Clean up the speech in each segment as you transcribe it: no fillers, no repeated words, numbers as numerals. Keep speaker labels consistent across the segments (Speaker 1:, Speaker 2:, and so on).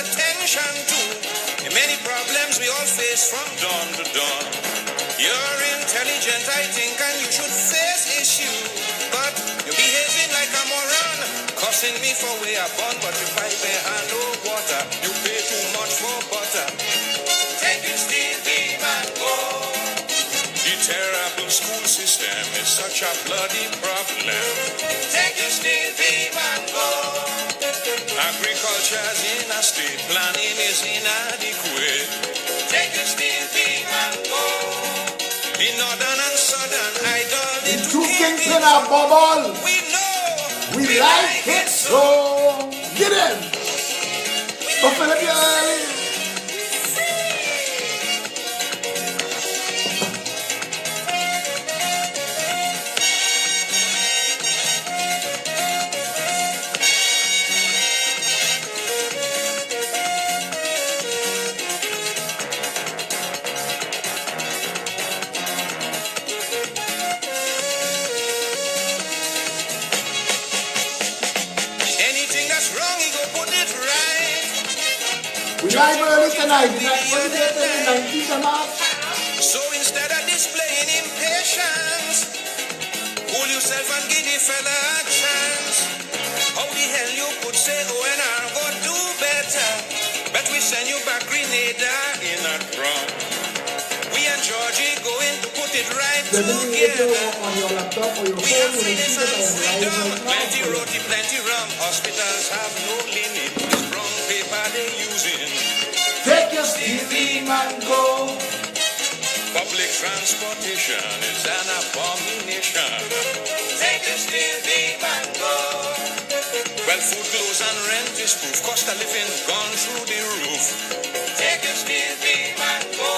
Speaker 1: attention to the many problems we all face from dawn to dawn. You're intelligent, I think, and you should face issue, but you're behaving like a moron, cussing me for way I born, but you pipe a hand no water. You pay too much for butter. Take your steel beam and go. The terrible school system is such a bloody problem. Take your steel beam and go. Agriculture's in a state, planning is inadequate. Take your steel beam and go. The northern and southern idol, the two kings in a bubble. We know we like it so. Get in. Oh, Phillip, you're live early tonight. What is it, the 19th of March? So instead of displaying impatience, pull yourself and give the fella a chance. How the hell you could say ONR go do better? Bet we send you back Grenada in a drum. We and Georgie going to put it right together.
Speaker 2: On your laptop or your
Speaker 1: we have freedom and freedom. Plenty roti, plenty rum. Hospitals have no limit. The brown paper they using.
Speaker 2: Take your steel beam and go.
Speaker 1: Public transportation is an abomination. Take your steel beam and go. Well, food, clothes and rent is proof. Cost of living gone through the roof. Take your steel beam and go.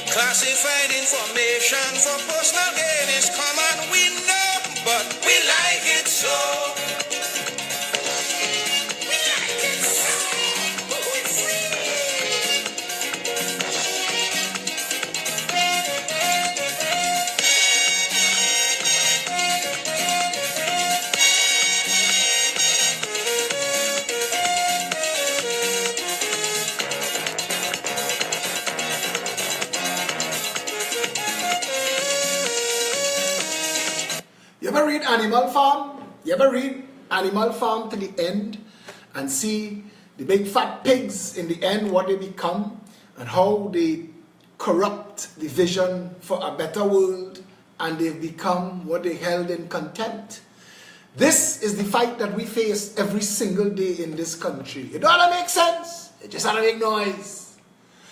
Speaker 1: Classified information for personal gain is common. We know, but we like it so.
Speaker 2: You ever read Animal Farm? You ever read Animal Farm to the end and see the big fat pigs in the end, what they become and how they corrupt the vision for a better world and they've become what they held in contempt? This is the fight that we face every single day in this country. It don't make sense. It just don't make noise.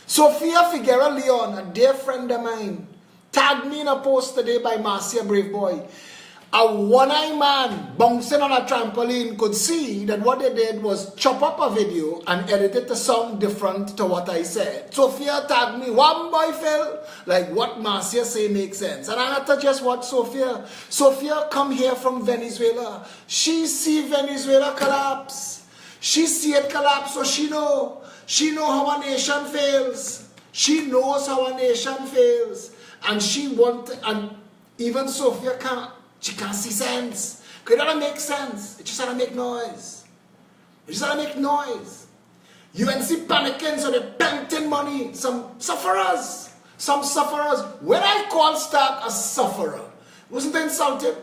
Speaker 2: Sophia Figueroa Leon, a dear friend of mine, tagged me in a post today by Marcia Brave Boy. A one-eyed man bouncing on a trampoline could see that what they did was chop up a video and edit it to sound different to what I said. Sophia tagged me, one boy Phil, like what Marcia say makes sense. And I had to just watch Sophia. Sophia come here from Venezuela. She see Venezuela collapse. She see it collapse, so she know how a nation fails. She knows how a nation fails. And she and even Sophia she can't see sense. Because it doesn't make sense. It just doesn't make noise. It just doesn't make noise. UNC panicking, so they're pelting money. Some sufferers. When I call Stark a sufferer, wasn't insulted.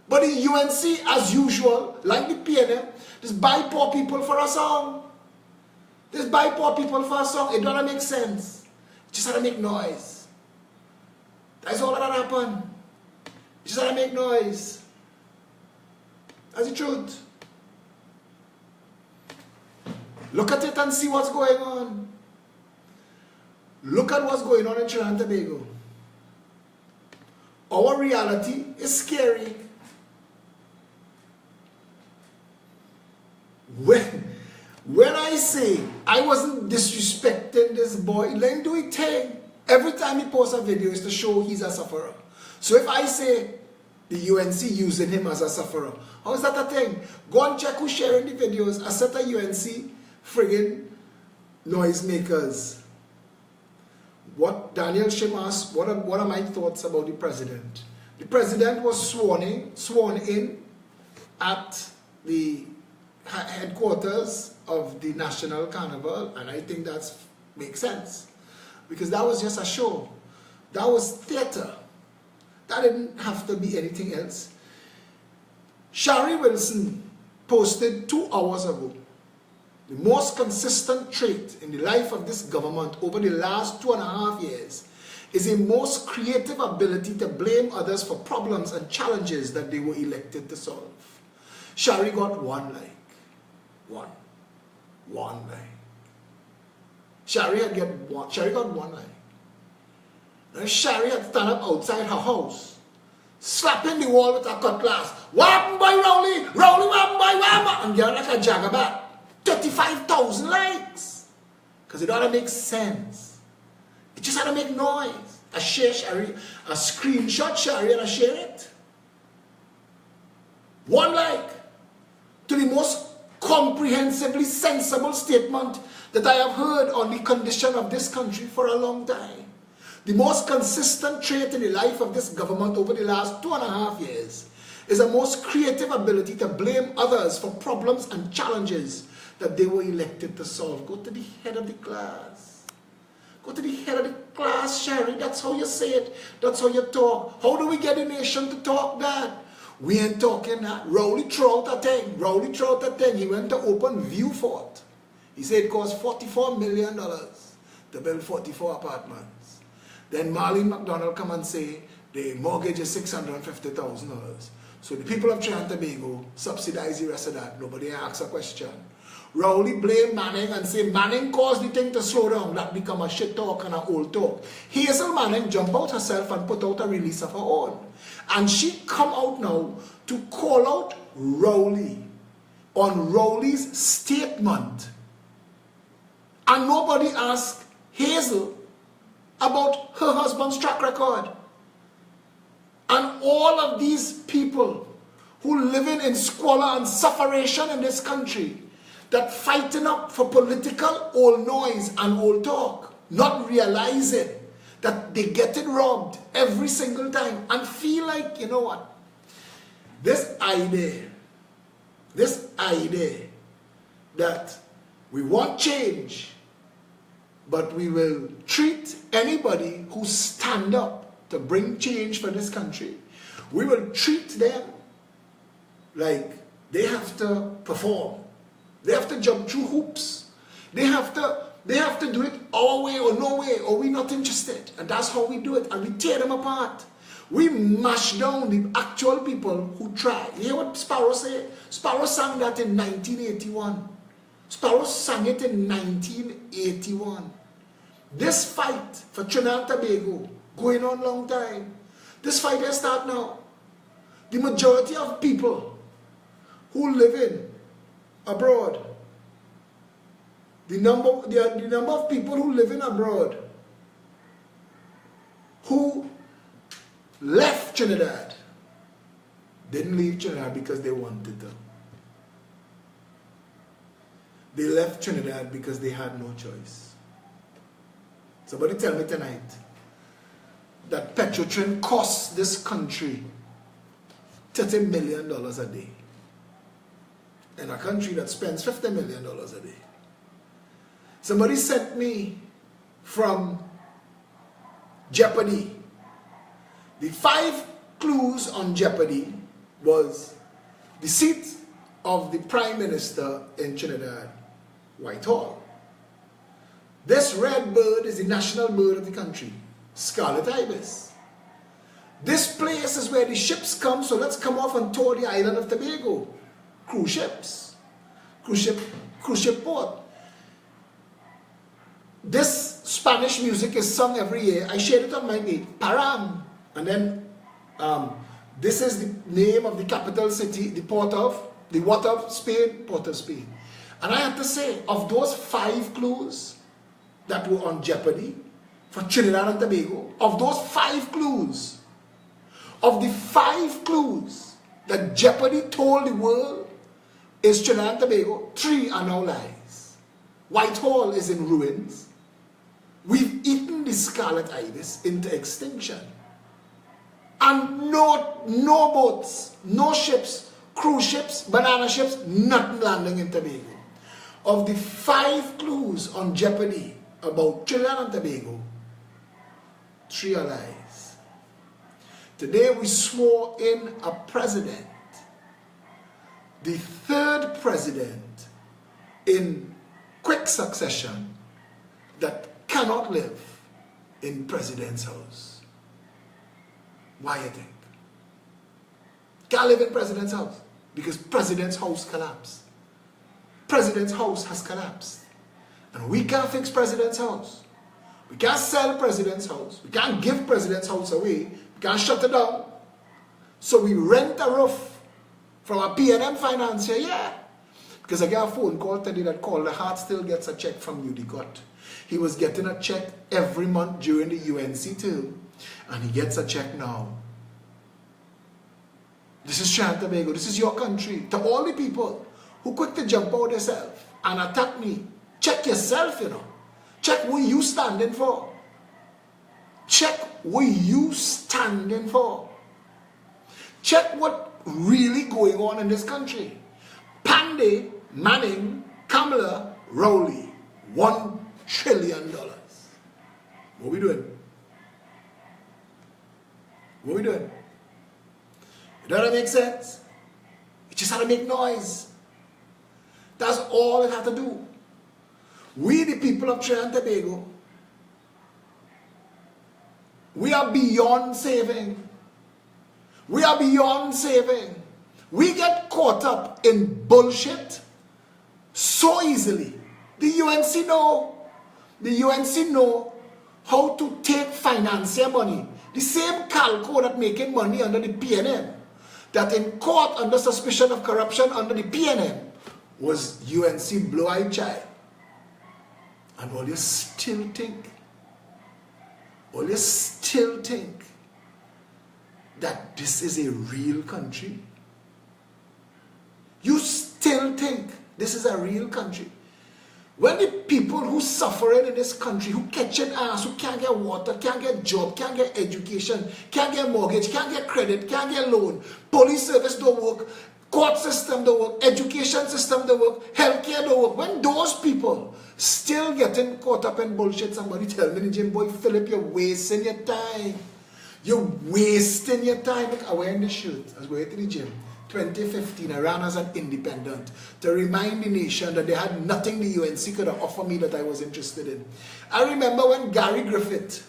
Speaker 2: But the UNC, as usual, like the PNM, just buy poor people for a song. It doesn't make sense. It just doesn't make noise. That's all that happened. It just doesn't make noise. That's the truth. Look at it and see what's going on. Look at what's going on in Trinidad and Tobago. Our reality is scary. When I say I wasn't disrespecting this boy, let him do it thing. Every time he posts a video is to show he's a sufferer. So if I say the UNC using him as a sufferer, how is that a thing? Go and check who's sharing the videos. A set of UNC friggin' noisemakers. What Daniel Shim asked, what are my thoughts about the president? The president was sworn in at the headquarters of the National Carnival, and I think that makes sense. Because that was just a show. That was theater. That didn't have to be anything else. Shari Wilson posted 2 hours ago, the most consistent trait in the life of this government over the last 2.5 years is a most creative ability to blame others for problems and challenges that they were elected to solve. Shari got 1 like. One like. Shari got 1 like. Now Shari had to stand up outside her house, slapping the wall with a cutlass. What happened by Rowley? Rowley, what happened by Whamma? And get like a jagabat. 35,000 likes. Because it ought to make sense. It just had to make noise. I share Shari, a screenshot Shari, and I share it. 1 like to the most comprehensively sensible statement that I have heard on the condition of this country for a long time. The most consistent trait in the life of this government over the last 2.5 years is a most creative ability to blame others for problems and challenges that they were elected to solve. Go to the head of the class. Go to the head of the class, Shari. That's how you say it. That's how you talk. How do we get a nation to talk that? We ain't talking that. Rowley threw out a thing. He went to open View Fort. He said it cost $44 million to build 44 apartments. Then Marlene McDonald come and say the mortgage is $650,000. So the people of Trinidad and Tobago subsidize the rest of that. Nobody asks a question. Rowley blame Manning and say Manning caused the thing to slow down. That become a shit talk and a old talk. Hazel Manning jumped out herself and put out a release of her own. And she come out now to call out Rowley on Rowley's statement. And nobody asked Hazel about her husband's track record. And all of these people who living in squalor and sufferation in this country, that fighting up for political old noise and old talk, not realizing that they getting robbed every single time and feel like, you know what, this idea that we want change, but we will treat anybody who stand up to bring change for this country, we will treat them like they have to perform. They have to jump through hoops. They have to do it our way or no way, or we're not interested. And that's how we do it. And we tear them apart. We mash down the actual people who try. You hear what Sparrow said? Sparrow sang that in 1981. Sparrow sang it in 1981. This fight for Trinidad and Tobago going on a long time. This fight has started now. The majority of people who live in abroad, the number of people who live in abroad who left Trinidad didn't leave Trinidad because they wanted to. They left Trinidad because they had no choice. Somebody tell me tonight that Petrotrin costs this country $30 million a day. In a country that spends $50 million a day. Somebody sent me from Jeopardy. The 5 clues on Jeopardy was the seat of the Prime Minister in Trinidad, Whitehall. This red bird is the national bird of the country, scarlet ibis. This place is where the ships come, so let's come off and tour the island of Tobago. Cruise ships. Cruise ship port. This Spanish music is sung every year. I shared it on my page. Param. And then this is the name of the capital city, the what of Spain? Port of Spain. And I have to say, of those 5 clues that were on Jeopardy for Trinidad and Tobago, of those 5 clues, of the 5 clues that Jeopardy told the world is Trinidad and Tobago, 3 are now lies. Whitehall is in ruins. We've eaten the scarlet ibis into extinction. And no boats, no ships cruise ships, banana ships, nothing landing in Tobago. Of the 5 clues on Jeopardy about Trinidad and Tobago, 3 are lies. Today we swore in a president, the 3rd president in quick succession that cannot live in president's house. Why you think? Can't live in president's house because president's house collapsed. President's house has collapsed. And we can't fix president's house. We can't sell president's house. We can't give president's house away. We can't shut it down. So we rent a roof from a P&M financier, yeah. Because I got a phone call today that called the Hatta still gets a check from UDCOT. He was getting a check every month during the UNC term, and he gets a check now. This is Trinidad and Tobago. This is your country. To all the people who quick to jump out themselves and attack me, check yourself, you know. Check what you standing for. Check what you standing for. Check what really going on in this country. Pandey, Manning, Kamala, Rowley, $1 trillion. What we doing? What we doing? It doesn't make sense. It just had to make noise. That's all it had to do. We, the people of Trinidad and Tobago, we are beyond saving. We are beyond saving. We get caught up in bullshit so easily. The UNC know. The UNC know how to take financier money. The same calco that making money under the PNM, that in court under suspicion of corruption under the PNM, was UNC blue-eyed child. And all you still think that this is a real country? You still think this is a real country? When the people who suffering in this country, who catching ass, who can't get water, can't get job, can't get education, can't get mortgage, can't get credit, can't get loan, police service don't work, court system don't work, education system don't work, healthcare don't work. When those people still getting caught up in bullshit, somebody tell me, Jim boy, Phillip, you're wasting your time. You're wasting your time. Look, I wear this shirt. I was going to the gym. 2015, I ran as an independent to remind the nation that they had nothing the UNC could have offered me that I was interested in. I remember when Gary Griffith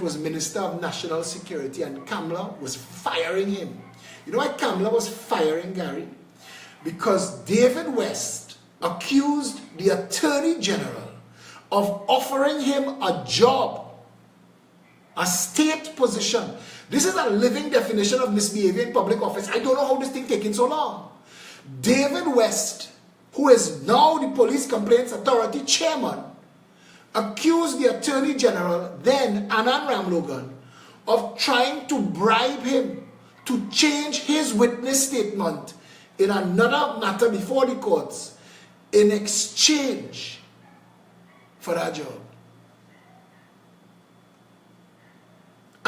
Speaker 2: was Minister of National Security and Kamala was firing him. You know why Kamala was firing Gary? Because David West accused the Attorney General of offering him a job, a state position. This is a living definition of misbehavior in public office. I don't know how this thing taking so long. David West, who is now the Police Complaints Authority chairman, accused the Attorney General, then Anand Ramlogan, of trying to bribe him to change his witness statement in another matter before the courts in exchange for that job.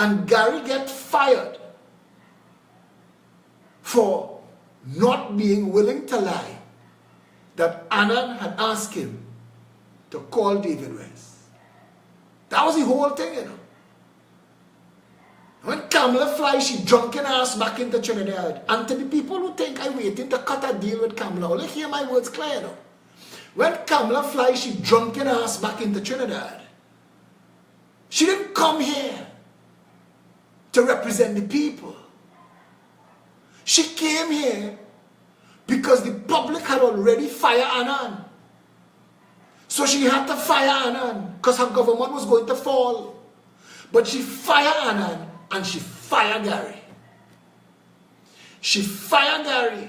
Speaker 2: And Gary get fired for not being willing to lie that Anand had asked him to call David West. That was the whole thing, you know. When Kamala flies, she drunken ass back into Trinidad. And to the people who think I'm waiting to cut a deal with Kamala, only hear my words clear, you know. When Kamala flies, she drunken ass back into Trinidad. She didn't come here to represent the people. She came here because the public had already fired Anand. So she had to fire Anand because her government was going to fall. But she fired Anand and she fired Gary. She fired Gary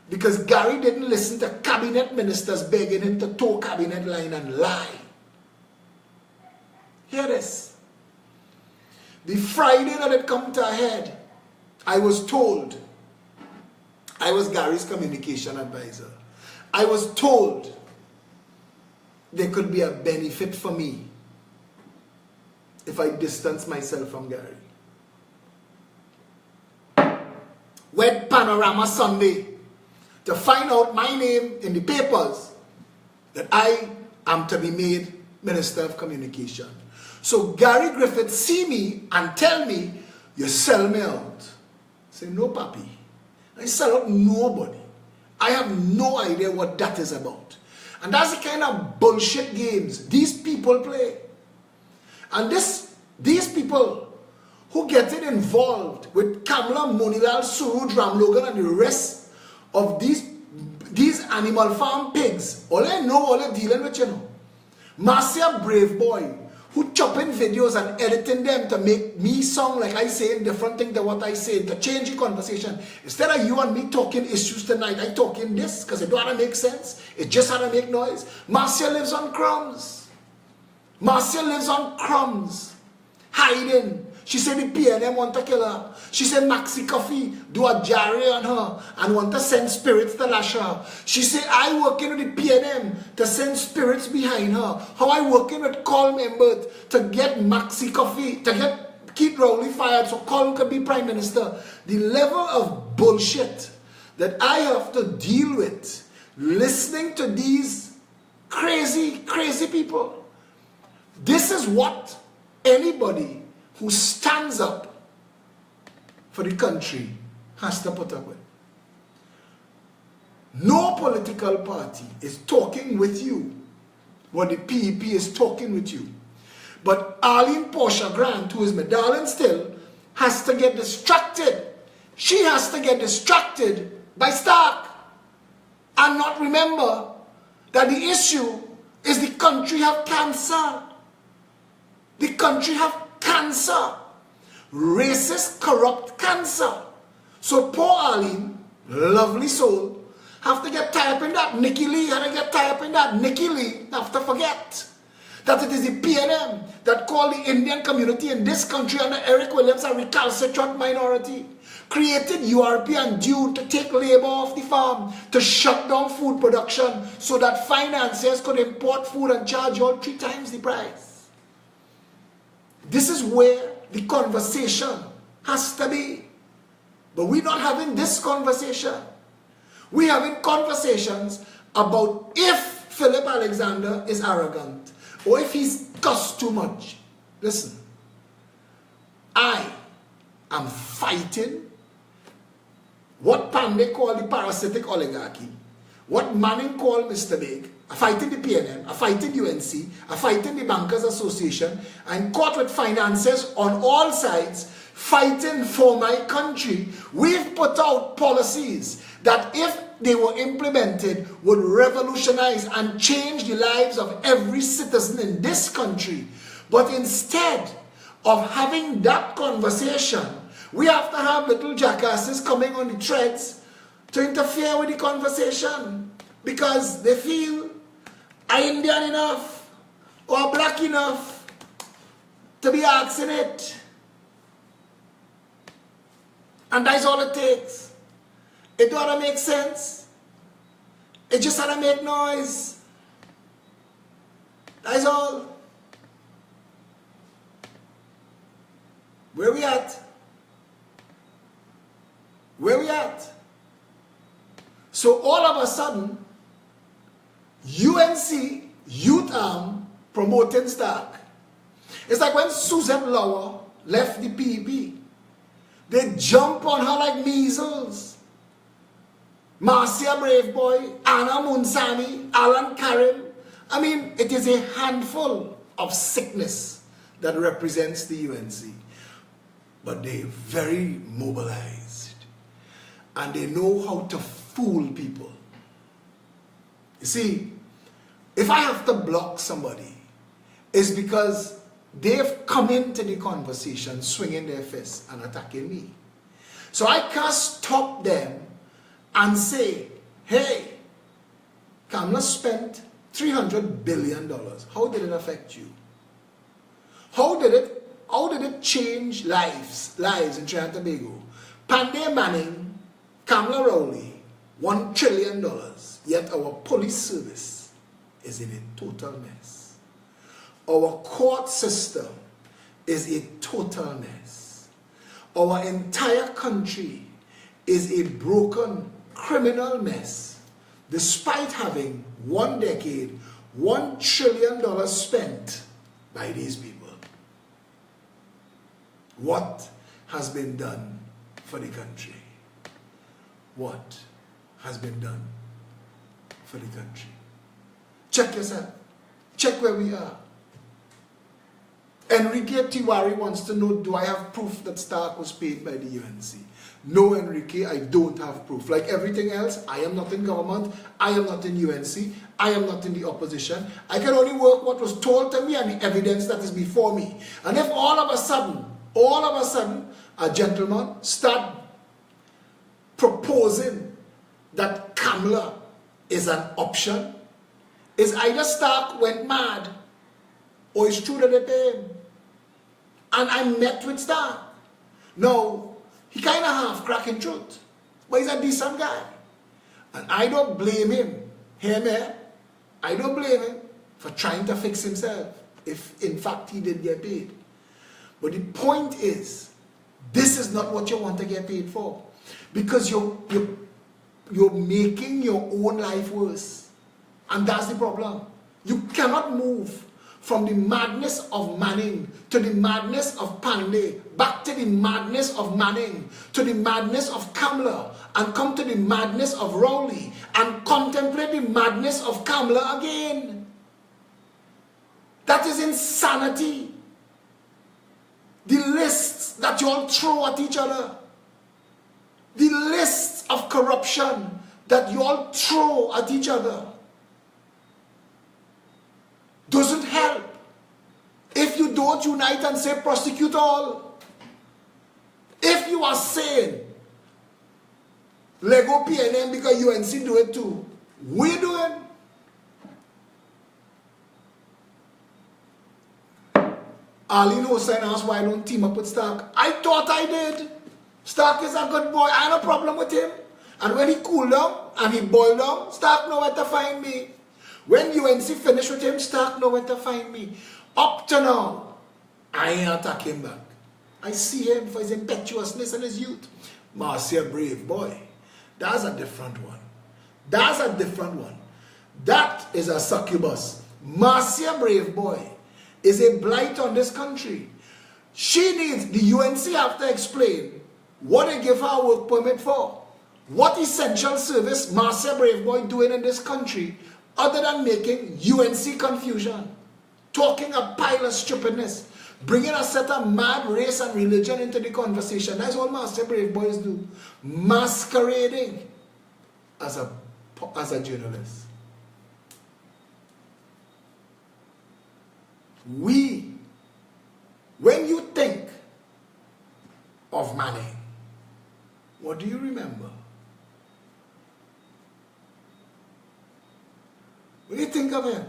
Speaker 2: because Gary didn't listen to cabinet ministers begging him to toe cabinet line and lie. Hear this. The Friday that it come to a head, I was told, I was Gary's communication advisor, I was told there could be a benefit for me if I distance myself from Gary. Panorama Sunday to find out my name in the papers that I am to be made Minister of Communication. So Gary Griffith see me and tell me, you sell me out. I say, no, papi. I sell out nobody. I have no idea what that is about. And that's the kind of bullshit games these people play. And these people who get involved with Kamala, Monilal, Suraj, Ramlogan, and the rest of these animal farm pigs, all I know, all they're dealing with, you know. Marcia Brave Boy, who chopping videos and editing them to make me sound like I say different thing than what I say, to change the conversation. Instead of you and me talking issues tonight, I talking this because it don't want to make sense. It just had to make noise. Marcia lives on crumbs. Marcia lives on crumbs. Hiding. She said the PNM want to kill her. She said Maxi Coffee do a jarry on her and want to send spirits to lash her. She said I working with the PNM to send spirits behind her. How I working with Colm members to get Maxi Coffee, to get Keith Rowley fired so Colm could be Prime Minister. The level of bullshit that I have to deal with listening to these crazy, crazy people. This is what anybody who stands up for the country has to put up with. No political party is talking with you what the PEP is talking with you. But Arlene Portia Grant, who is my darling still, has to get distracted. She has to get distracted by Stark and not remember that the issue is the country have cancer. The country have cancer. Racist, corrupt cancer. So poor Arlene, lovely soul, have to get tied up in that. Nikki Lee had to get tied up in that. Nikki Lee have to forget that it is the PNM that called the Indian community in this country under Eric Williams a recalcitrant minority, created URP and DUE to take labor off the farm, to shut down food production so that financiers could import food and charge you all 3 times the price. This is where the conversation has to be. But we're not having this conversation. We're having conversations about if Phillip Alexander is arrogant or if he's cussed too much. Listen, I am fighting what Pandey called the parasitic oligarchy, what Manning called Mr. Big. I'm fighting the PNM, I'm fighting UNC, I'm fighting the Bankers Association. I'm caught with financiers on all sides, fighting for my country. We've put out policies that if they were implemented would revolutionize and change the lives of every citizen in this country. But instead of having that conversation, we have to have little jackasses coming on the threads to interfere with the conversation because they feel are Indian enough or black enough to be asking it. And that's all it takes. It don't have to make sense. It just had to make noise. That's all. Where we at? Where we at? So all of a sudden, UNC, Youth Arm, promoting Stark. It's like when Suzette Lauer left the PEP. They jump on her like measles. Marcia Brave Boy, Anna Munsami, Alan Karim. I mean, it is a handful of sickness that represents the UNC. But they're very mobilized. And they know how to fool people. You see, if I have to block somebody, it's because they've come into the conversation swinging their fists and attacking me. So I can't stop them and say, hey, Kamala spent $300 billion. How did it affect you? How did it change lives in Trinidad and Tobago? Pandey Manning, Kamala Rowley, $1 trillion. Yet our police service is in a total mess. Our court system is a total mess. Our entire country is a broken criminal mess, despite having 1 decade, $1 trillion spent by these people. What has been done for the country? What has been done for the country? Check yourself. Check where we are. Enrique Tiwari wants to know, do I have proof that Stark was paid by the UNC? No, Enrique, I don't have proof. Like everything else, I am not in government, I am not in UNC, I am not in the opposition. I can only work what was told to me and the evidence that is before me. And if all of a sudden, a gentleman start proposing that Kamala is an option, it's either Stark went mad or it's true that they pay him. And I met with Stark. No, he kind of half cracking truth, but he's a decent guy. And I don't blame him. Hear me? I don't blame him for trying to fix himself, if in fact he did get paid. But the point is, this is not what you want to get paid for. Because you're making your own life worse. And that's the problem. You cannot move from the madness of Manning to the madness of Pandey, back to the madness of Manning, to the madness of Kamala, and come to the madness of Rowley, and contemplate the madness of Kamala again. That is insanity. The lists that you all throw at each other, the lists of corruption that you all throw at each other, doesn't help if you don't unite and say prosecute all. If you are saying Lego PNM because UNC do it too, we do it. Arlene Hossain asked why I don't team up with Stark. I thought I did. Stark is a good boy. I have no problem with him. And when he cooled down and he boiled down, Stark know where to find me. When UNC finished with him, Stark know where to find me. Up to now, I ain't attack him back. I see him for his impetuousness and his youth. Marcia, brave boy. That's a different one. That's a different one. That is a succubus. Marcia, brave boy, is a blight on this country. She needs, the UNC have to explain what they give her a work permit for. What essential service Marcia Brave Boy doing in this country other than making UNC confusion, talking a pile of stupidness, bringing a set of mad race and religion into the conversation. That's what Marcia Brave Boys do. Masquerading as a journalist. When you think of Manning, what do you remember? When you think of him,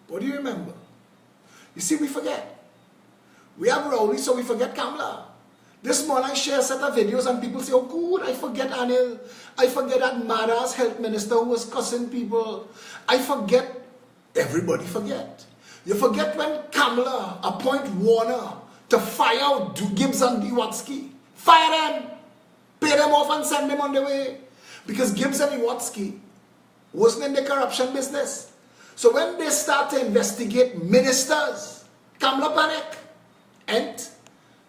Speaker 2: what do you remember? You see, we forget. We have Rowley, so we forget Kamala. This morning I share a set of videos and people say, oh good, I forget Anil. I forget that mad-ass health minister who was cussing people. I forget. Everybody forget. You forget when Kamala appoint Warner to fire out Gibbs and Iwatsky. Fire them. Pay them off and send them on their way. Because Gibbs and Iwatsky wasn't in the corruption business. So when they start to investigate ministers, Kamala panic. And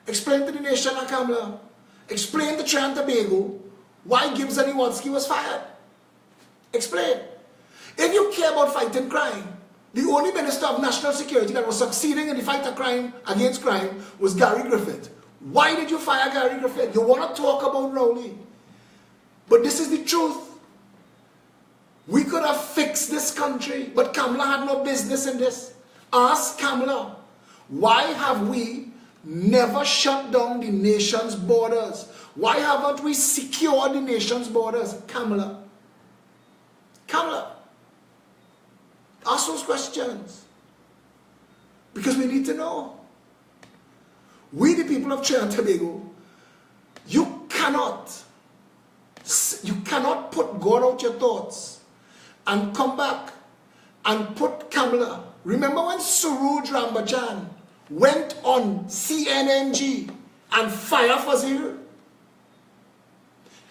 Speaker 2: explain to the nation, Kamala, explain to Trinidad and Tobago why Gibbs and Iwatsky was fired. Explain. If you care about fighting crime, the only Minister of National Security that was succeeding in the fight of crime against crime was Gary Griffith. Why did you fire Gary Griffith? You want to talk about Rowley. But this is the truth. We could have fixed this country, but Kamala had no business in this. Ask Kamala, why have we never shut down the nation's borders? Why haven't we secured the nation's borders? Kamala. Kamala. Ask those questions. Because we need to know. We, the people of Trinidad and Tobago, you cannot put God out your thoughts and come back and put Kamala. Remember when Suraj Rambajan went on CNNG and fire Fazil?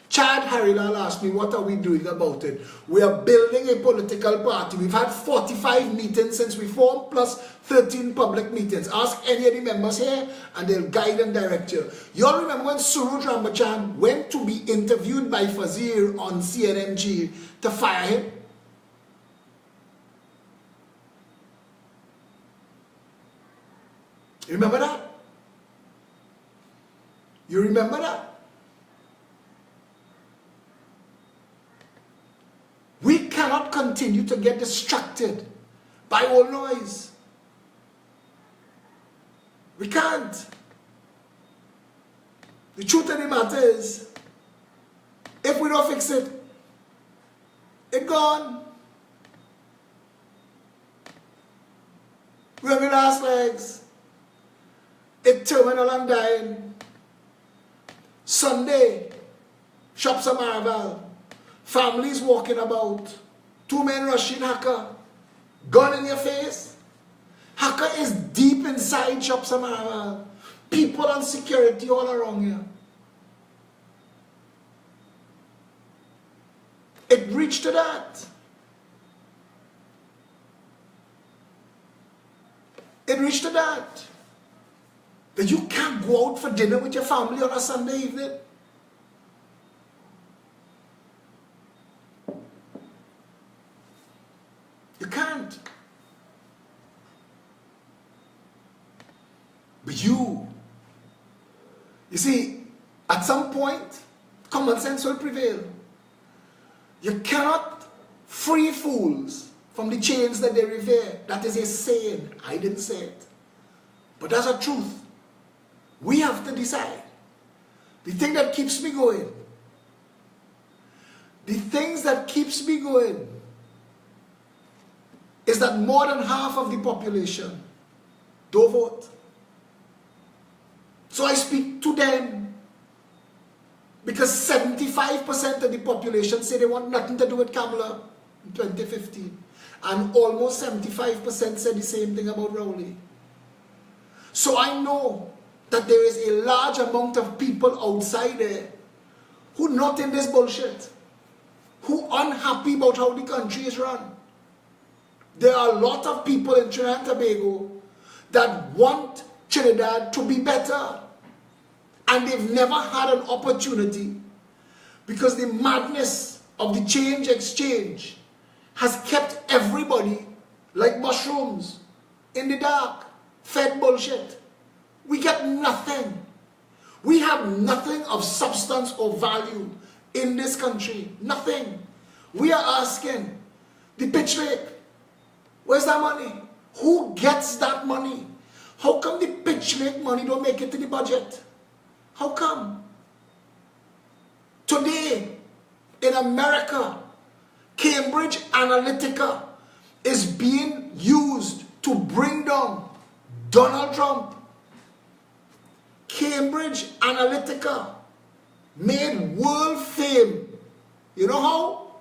Speaker 2: Chad Harilal asked me, what are we doing about it? We are building a political party. We've had 45 meetings since we formed, plus 13 public meetings. Ask any of the members here, and they'll guide and direct you. You all remember when Suraj Rambachan went to be interviewed by Fazir on CNMG to fire him? You remember that? You remember that? We cannot continue to get distracted by all noise. We can't. The truth of the matter is, if we don't fix it, it's gone. We have the last legs. It's terminal and dying. Sunday, shops are marvel. Families walking about. 2 men rushing Hatta. Gun in your face. Hatta is deep inside shops and marvel. People and security all around you. It reached to that. It reached to that. That you can't go out for dinner with your family on a Sunday evening. You can't. But you see, at some point, common sense will prevail. You cannot free fools from the chains that they revere. That is a saying. I didn't say it. But that's a truth. We have to decide. The thing that keeps me going. The things that keeps me going is that more than half of the population don't vote. So I speak to them because 75% of the population say they want nothing to do with Kamala in 2015. And almost 75% said the same thing about Rowley. So I know that there is a large amount of people outside there who not in this bullshit, who unhappy about how the country is run. There are a lot of people in Trinidad and Tobago that want Trinidad to be better. And they've never had an opportunity because the madness of the change exchange has kept everybody like mushrooms in the dark, fed bullshit. We get nothing. We have nothing of substance or value in this country. Nothing. We are asking the pitch rate, where's that money? Who gets that money? How come the pitch rate money don't make it to the budget? How come? Today, in America, Cambridge Analytica is being used to bring down Donald Trump. Cambridge Analytica made world fame. You know how?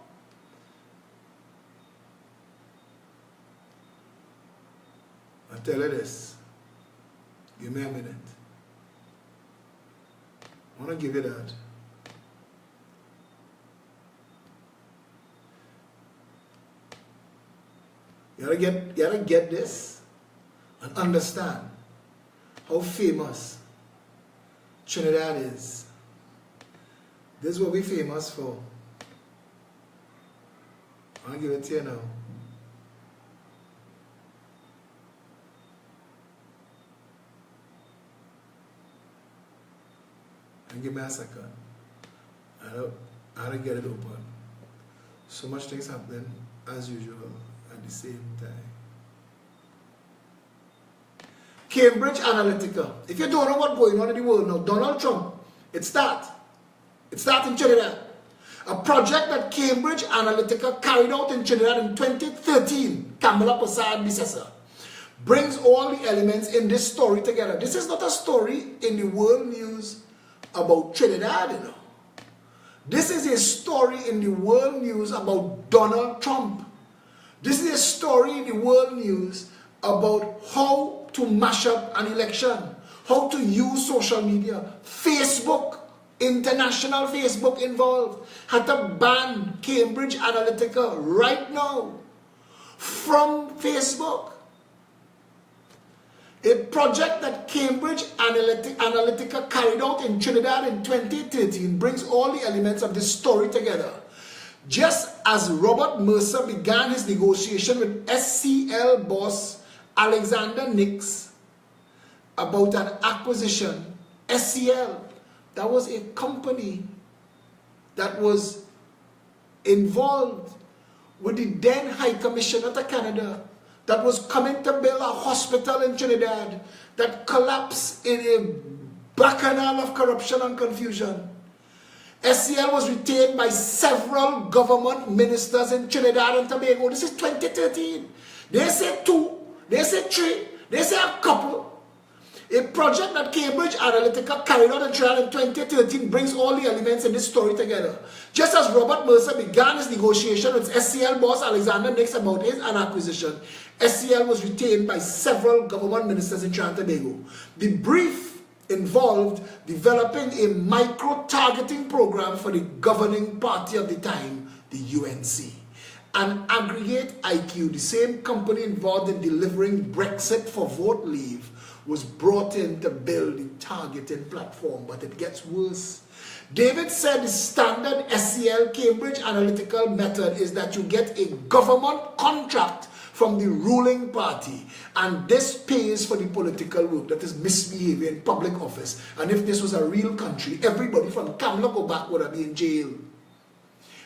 Speaker 2: I'll tell you this. Give me a minute. I want to give you that. You gotta get this and understand how famous Trinidad is. This is what we're famous for. I want to give it to you now. And give me a second. I had to get it open. So much things happening as usual at the same time. Cambridge Analytica. If you don't know what's going on in the world now, Donald Trump, it's that. It's that in Trinidad. A project that Cambridge Analytica carried out in Trinidad in 2013, Kamala Prasad Bisesa, brings all the elements in this story together. This is not a story in the world news about Trinidad, you know. This is a story in the world news about Donald Trump. This is a story in the world news about how to mash up an election, how to use social media, Facebook, International Facebook involved. Hatta ban Cambridge Analytica right now from Facebook. A project that Cambridge Analytica carried out in Trinidad in 2013 brings all the elements of this story together. Just as Robert Mercer began his negotiation with SCL boss Alexander Nix about an acquisition, SCL, that was a company that was involved with the then High Commissioner to Canada, that was coming to build a hospital in Trinidad that collapsed in a bacchanal of corruption and confusion. SCL was retained by several government ministers in Trinidad and Tobago. This is 2013. They say 2, they say 3, they say a couple. A project that Cambridge Analytica carried out in Trinidad in 2013 brings all the elements in this story together. Just as Robert Mercer began his negotiation with SCL boss Alexander Nix about an acquisition, SCL was retained by several government ministers in Trinidad and Tobago. The brief involved developing a micro-targeting program for the governing party of the time, the UNC. And Aggregate IQ, the same company involved in delivering Brexit for vote leave, was brought in to build the targeting platform, but it gets worse. David said the standard SCL Cambridge Analytical method is that you get a government contract from the ruling party, and this pays for the political work, that is misbehavior in public office. And if this was a real country, everybody from Kamla go back would have been in jail,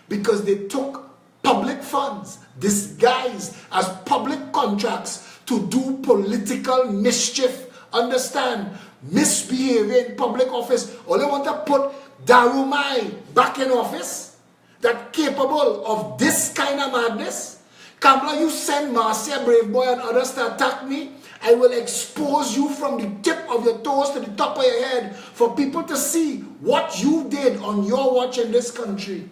Speaker 2: because they took public funds disguised as public contracts to do political mischief. Understand, misbehavior in public office. All they want to put Darumai back in office, that capable of this kind of madness. Kamla, you send Marcia, Brave Boy, and others to attack me, I will expose you from the tip of your toes to the top of your head for people to see what you did on your watch in this country.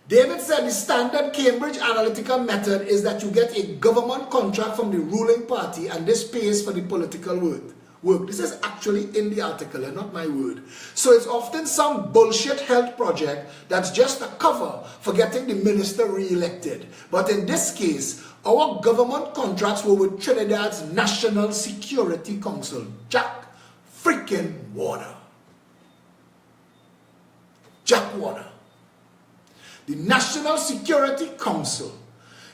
Speaker 2: David said the standard Cambridge Analytica method is that you get a government contract from the ruling party, and this pays for the political work. This is actually in the article and not my word. So it's often some bullshit health project that's just a cover for getting the minister re-elected. But in this case, our government contracts were with Trinidad's National Security Council, Jack freaking Warner. Jack Warner. The National Security Council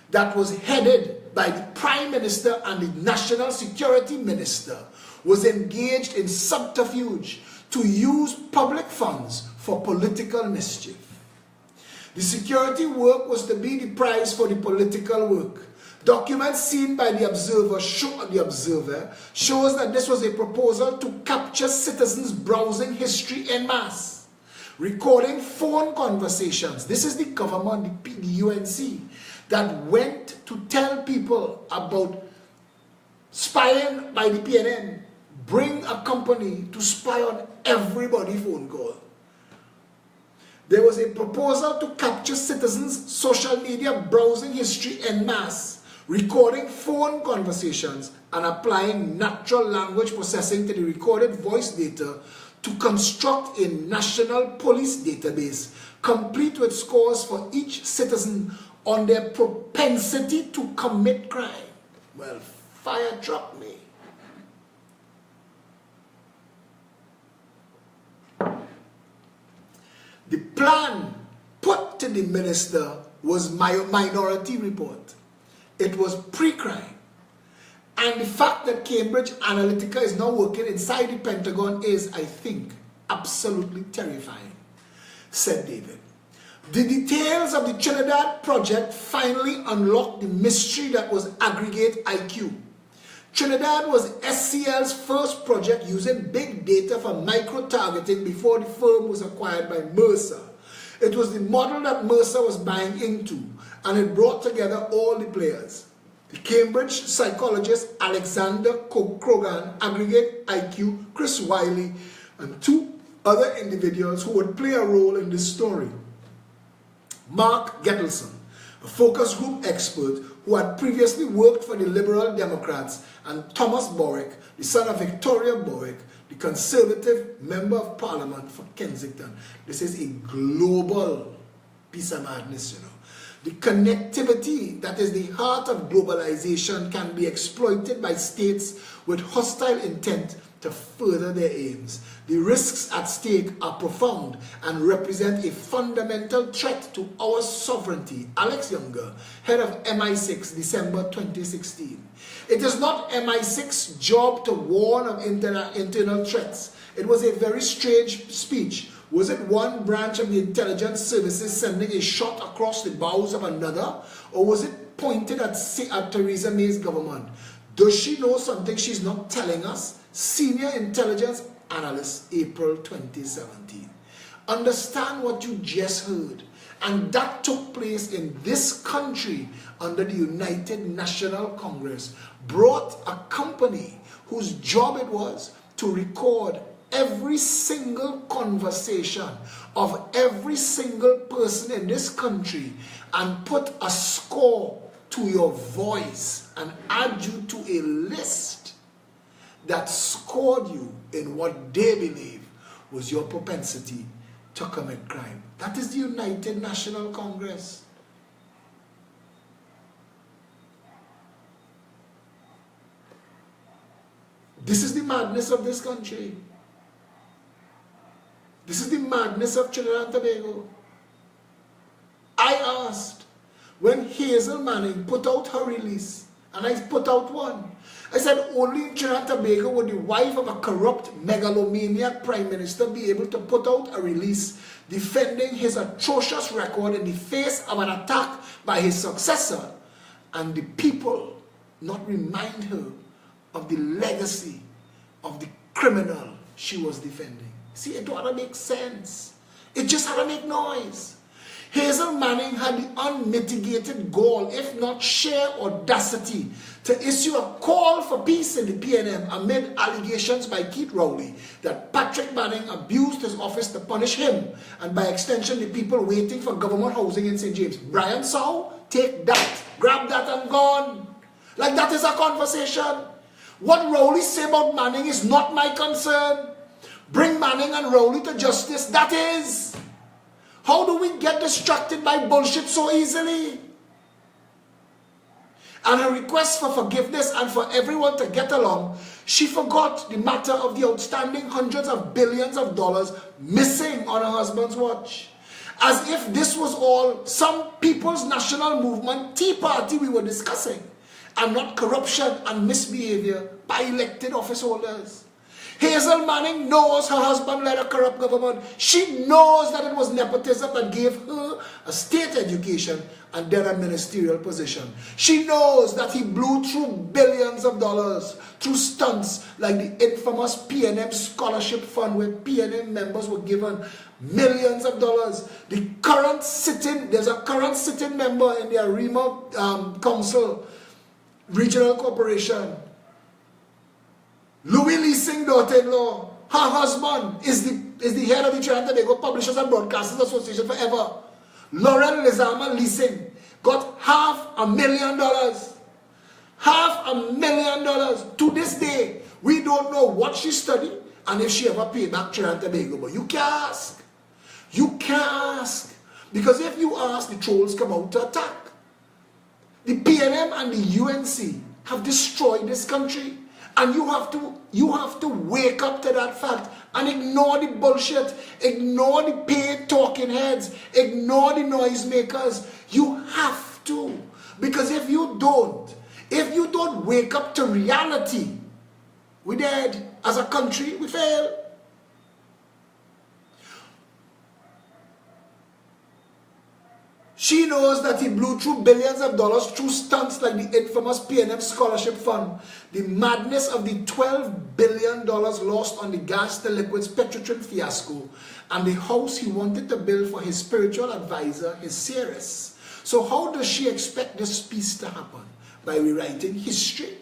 Speaker 2: that was headed by the Prime Minister and the National Security Minister was engaged in subterfuge to use public funds for political mischief. The security work was to be the prize for the political work. Documents seen by the Observer shows that this was a proposal to capture citizens' browsing history en masse. Recording phone conversations. This is the government, the UNC, that went to tell people about spying by the PNN. Bring a company to spy on everybody's phone call. There was a proposal to capture citizens' social media browsing history en masse, recording phone conversations and applying natural language processing to the recorded voice data to construct a national police database, complete with scores for each citizen on their propensity to commit crime. Well, fire truck me. The plan put to the minister was Minority Report. It was pre-crime. And the fact that Cambridge Analytica is now working inside the Pentagon is, I think, absolutely terrifying, said David. The details of the Trinidad project finally unlocked the mystery that was Aggregate IQ. Trinidad was SCL's first project using big data for micro-targeting before the firm was acquired by Mercer. It was the model that Mercer was buying into, and it brought together all the players. The Cambridge psychologist Alexander Krogan, Aggregate IQ, Chris Wiley, and 2 other individuals who would play a role in this story. Mark Gettelson, a focus group expert who had previously worked for the Liberal Democrats, and Thomas Borwick, the son of Victoria Borwick, the the Conservative Member of Parliament for Kensington. This is a global piece of madness, you know. The connectivity that is the heart of globalization can be exploited by states with hostile intent to further their aims. The risks at stake are profound and represent a fundamental threat to our sovereignty. Alex Younger, head of MI6, December 2016. It is not MI6's job to warn of internal threats. It was a very strange speech. Was it one branch of the intelligence services sending a shot across the bows of another? Or was it pointed at Theresa May's government? Does she know something she's not telling us? Senior intelligence analyst, April 2017. Understand what you just heard. And that took place in this country under the United National Congress. Brought a company whose job it was to record every single conversation of every single person in this country and put a score to your voice and add you to a list that scored you in what they believe was your propensity to commit crime. That is the United National Congress. This is the madness of this country. This is the madness of Trinidad and Tobago. I asked, when Hazel Manning put out her release, and I put out one, I said only in Trinidad and Tobago would the wife of a corrupt megalomaniac prime minister be able to put out a release defending his atrocious record in the face of an attack by his successor, and the people not remind her of the legacy of the criminal she was defending. See, it ought to make sense. It just had to make noise. Hazel Manning had the unmitigated gall, if not sheer audacity, to issue a call for peace in the PNM amid allegations by Keith Rowley that Patrick Manning abused his office to punish him, and by extension the people waiting for government housing in St. James. Brian Sow, take that, grab that and gone. Like that is a conversation. What Rowley say about Manning is not my concern. Bring Manning and Rowley to justice, that is. How do we get distracted by bullshit so easily? And her request for forgiveness and for everyone to get along, she forgot the matter of the outstanding hundreds of billions of dollars missing on her husband's watch. As if this was all some people's national movement Tea Party we were discussing, and not corruption and misbehavior by elected office holders. Hazel Manning knows her husband led a corrupt government. She knows that it was nepotism that gave her a state education and then a ministerial position. She knows that he blew through billions of dollars through stunts like the infamous PNM Scholarship Fund, where PNM members were given millions of dollars. There's a current sitting member in the Arima Council Regional Corporation, Louis Leasing daughter-in-law. Her husband is the head of the Trinidad and Tobago Publishers and Broadcasters Association forever. Lauren Lizama Leasing got $500,000. $500,000. To this day, we don't know what she studied and if she ever paid back Trinidad and Tobago. But you can't ask. You can't ask. Because if you ask, the trolls come out to attack. The PNM and the UNC have destroyed this country. And you have to wake up to that fact and ignore the bullshit, ignore the paid talking heads, ignore the noisemakers. You have to. Because if you don't wake up to reality, we're dead. As a country, we fail. She knows that he blew through billions of dollars through stunts like the infamous PNM Scholarship Fund, the madness of the $12 billion lost on the gas to liquids Petrotrin fiasco, and the house he wanted to build for his spiritual advisor, his seeress. So how does she expect this peace to happen? By rewriting history?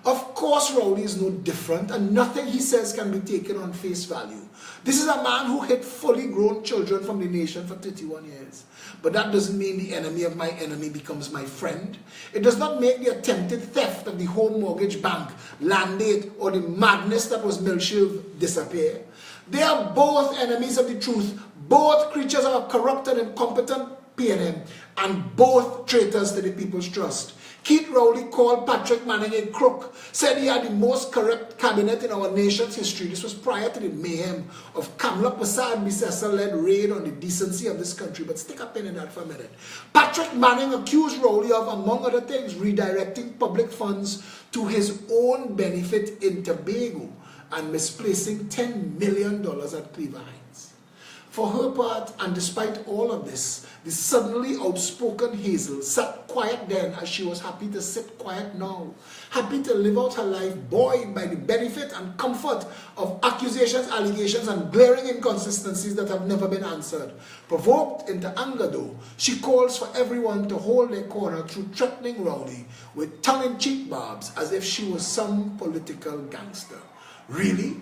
Speaker 2: Of course, Rowley is no different, and nothing he says can be taken on face value. This is a man who hid fully grown children from the nation for 31 years. But that doesn't mean the enemy of my enemy becomes my friend. It does not make the attempted theft of the home mortgage bank, land aid, or the madness that was Milshiv disappear. They are both enemies of the truth, both creatures of a corrupt and incompetent PNM, and both traitors to the people's trust. Keith Rowley called Patrick Manning a crook, said he had the most corrupt cabinet in our nation's history. This was prior to the mayhem of Kamla Prasad-Bisesa-led raid on the decency of this country. But stick a pin in that for a minute. Patrick Manning accused Rowley of, among other things, redirecting public funds to his own benefit in Tobago and misplacing $10 million at Cleaver Heights. For her part, and despite all of this, the suddenly outspoken Hazel sat quiet then as she was happy to sit quiet now, happy to live out her life buoyed by the benefit and comfort of accusations, allegations, and glaring inconsistencies that have never been answered. Provoked into anger though, she calls for everyone to hold their corner through threatening Rowley with tongue-in-cheek barbs as if she was some political gangster. Really?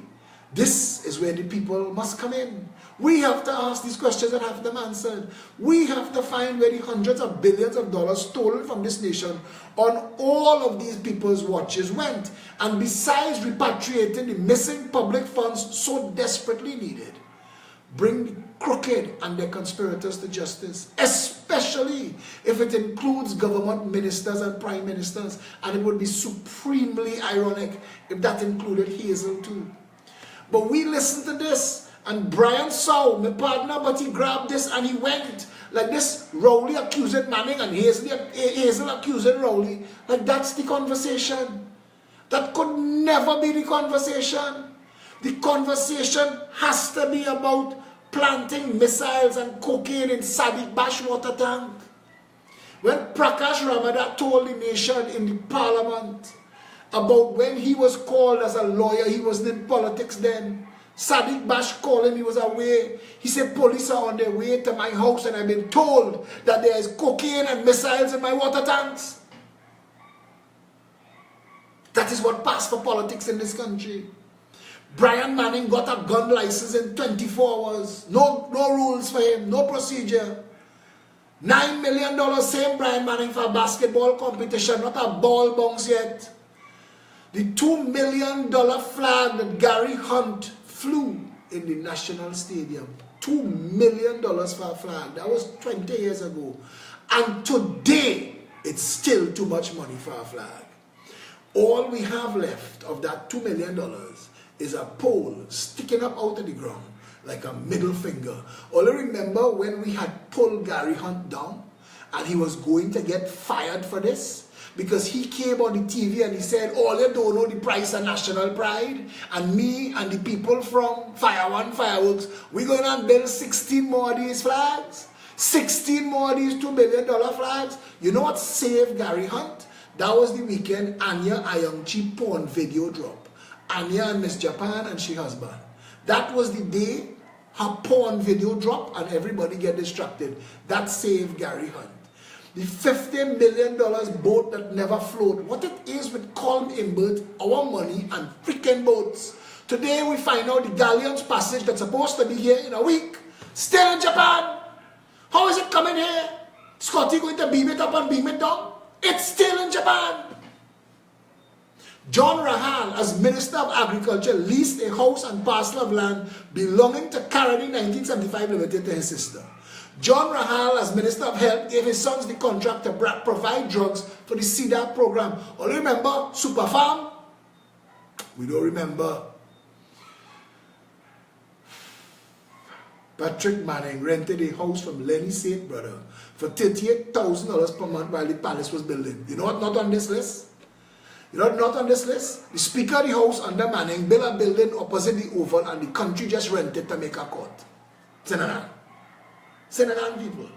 Speaker 2: This is where the people must come in. We have to ask these questions and have them answered. We have to find where the hundreds of billions of dollars stolen from this nation on all of these people's watches went. And besides repatriating the missing public funds so desperately needed, bring the crooked and their conspirators to justice, especially if it includes government ministers and prime ministers. And it would be supremely ironic if that included Hazel too. But we listened to this, and Brian saw my partner, but he grabbed this and he went. Like this, Rowley accusing Manning and Hazel accusing Rowley. Like that's the conversation. That could never be the conversation. The conversation has to be about planting missiles and cocaine in Sadiq Bash water tank. When Prakash Ramadan told the nation in the parliament about when he was called as a lawyer, he wasn't in politics then. Sadiq Bash called him, he was away. He said, police are on their way to my house and I've been told that there is cocaine and missiles in my water tanks. That is what passed for politics in this country. Brian Manning got a gun license in 24 hours. No rules for him, no procedure. $9 million, same Brian Manning for a basketball competition, not a ball bounce yet. The $2 million flag that Gary Hunt flew in the National Stadium. $2 million for a flag. That was 20 years ago. And today, it's still too much money for a flag. All we have left of that $2 million is a pole sticking up out of the ground like a middle finger. Only remember when we had pulled Gary Hunt down and he was going to get fired for this? Because he came on the TV and he said, all you don't know the price of national pride. And me and the people from Fire One Fireworks, we're going to build 16 more of these flags. 16 more of these $2 million flags. You know what saved Gary Hunt? That was the weekend Anya Ayongchi porn video drop. Anya and Miss Japan and she husband. That was the day her porn video dropped and everybody get distracted. That saved Gary Hunt. The $50 million boat that never float. What it is with Colm Imbert, our money and freaking boats. Today we find out the Galleon's passage that's supposed to be here in a week. Still in Japan. How is it coming here? Scotty going to beam it up and beam it down? It's still in Japan. John Rahal, as Minister of Agriculture, leased a house and parcel of land belonging to Caroni 1975 Limited to his sister. John Rahal, as Minister of Health, gave his sons the contract to provide drugs for the CDAP program. Only remember Super Farm? We don't remember. Patrick Manning rented a house from Lenny Saint brother for $38,000 per month while the palace was building. You know what not on this list? You know what not on this list? The Speaker of the House under Manning built a building opposite the Oval and the country just rented to make a court. Senator people.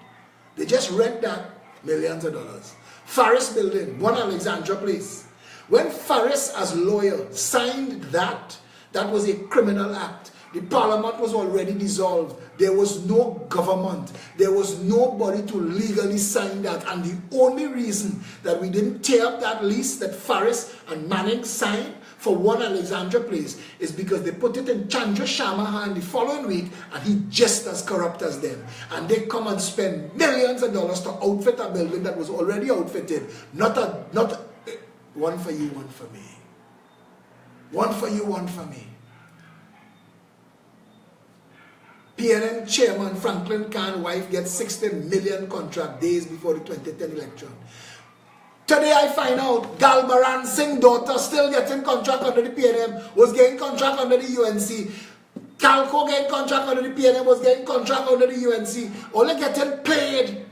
Speaker 2: They just rent that millions of dollars. Faris building, One Alexandra Place. When Faris as lawyer signed that, that was a criminal act. The parliament was already dissolved. There was no government. There was nobody to legally sign that. And the only reason that we didn't tear up that lease that Faris and Manning signed for One Alexandra Place is because they put it in Chandra Sharma hand the following week, and he just as corrupt as them. And they come and spend millions of dollars to outfit a building that was already outfitted. Not one for you, one for me. One for you, one for me. PNM chairman Franklin Khan's wife gets 60 million contract days before the 2010 election. Today I find out Galbaran Singh's daughter still getting contract under the PNM, was getting contract under the UNC. Calco getting contract under the PNM, was getting contract under the UNC. Only getting played.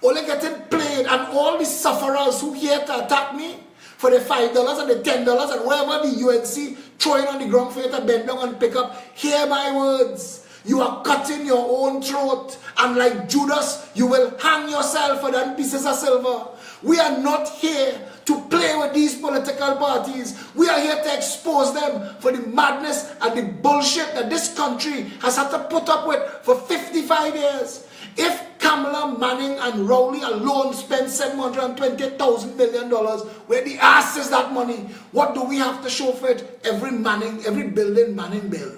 Speaker 2: Only getting played. And all the sufferers who here to attack me for the $5 and the $10 and whatever the UNC throwing on the ground for you to bend down and pick up, hear my words. You are cutting your own throat, and like Judas, you will hang yourself for them pieces of silver. We are not here to play with these political parties. We are here to expose them for the madness and the bullshit that this country has had to put up with for 55 years. If Kamala, Manning and Rowley alone spend $720,000 million, where the ass is that money? What do we have to show for it? Every building Manning bill.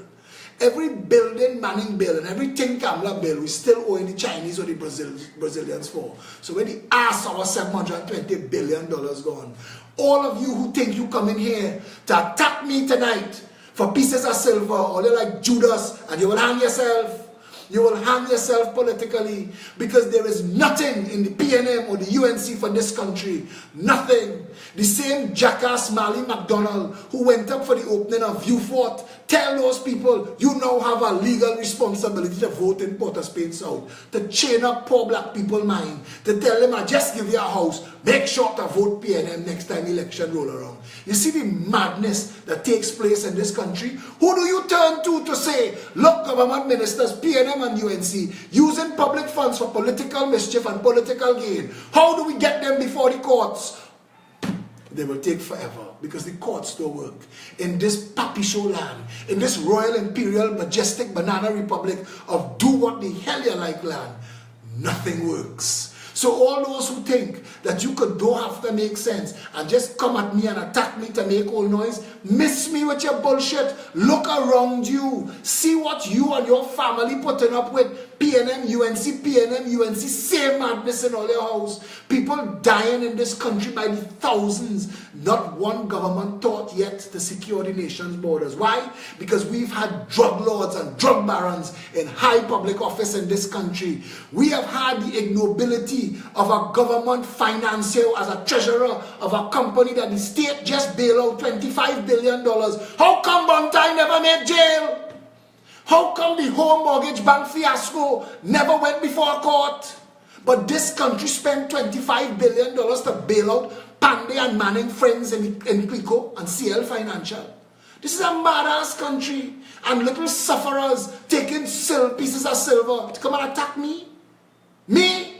Speaker 2: Every building Manning bill and everything Kamala bill, we still owing the Chinese or the Brazilians for. So when the ass our $720 billion gone, all of you who think you come in here to attack me tonight for pieces of silver, or they're like Judas, and you will hang yourself. You will hang yourself politically, because there is nothing in the PNM or the UNC for this country. Nothing. The same jackass Mali McDonald who went up for the opening of Viewfort, tell those people you now have a legal responsibility to vote in Port of Spain South, to chain up poor black people's mind, to tell them, I just give you a house, make sure to vote PNM next time election roll around. You see the madness that takes place in this country? Who do you turn to say, look, government ministers, PNM and UNC, using public funds for political mischief and political gain? How do we get them before the courts? They will take forever, because the courts don't work. In this puppy show land, in this royal, imperial, majestic banana republic of do what the hell you like land, nothing works. So all those who think that you don't have to make sense and just come at me and attack me to make all noise, miss me with your bullshit. Look around you. See what you and your family putting up with. PNM, UNC, same madness in all your house. People dying in this country by the thousands. Not one government thought yet to secure the nation's borders. Why? Because we've had drug lords and drug barons in high public office in this country. We have had the ignobility of a government financier as a treasurer of a company that the state just bailed out $25 billion. How come Bontai never made jail? How come the home mortgage bank fiasco never went before a court? But this country spent $25 billion to bail out Pandey and Manning friends in Clico and CL Financial. This is a mad-ass country. And little sufferers taking pieces of silver to come and attack me. Me?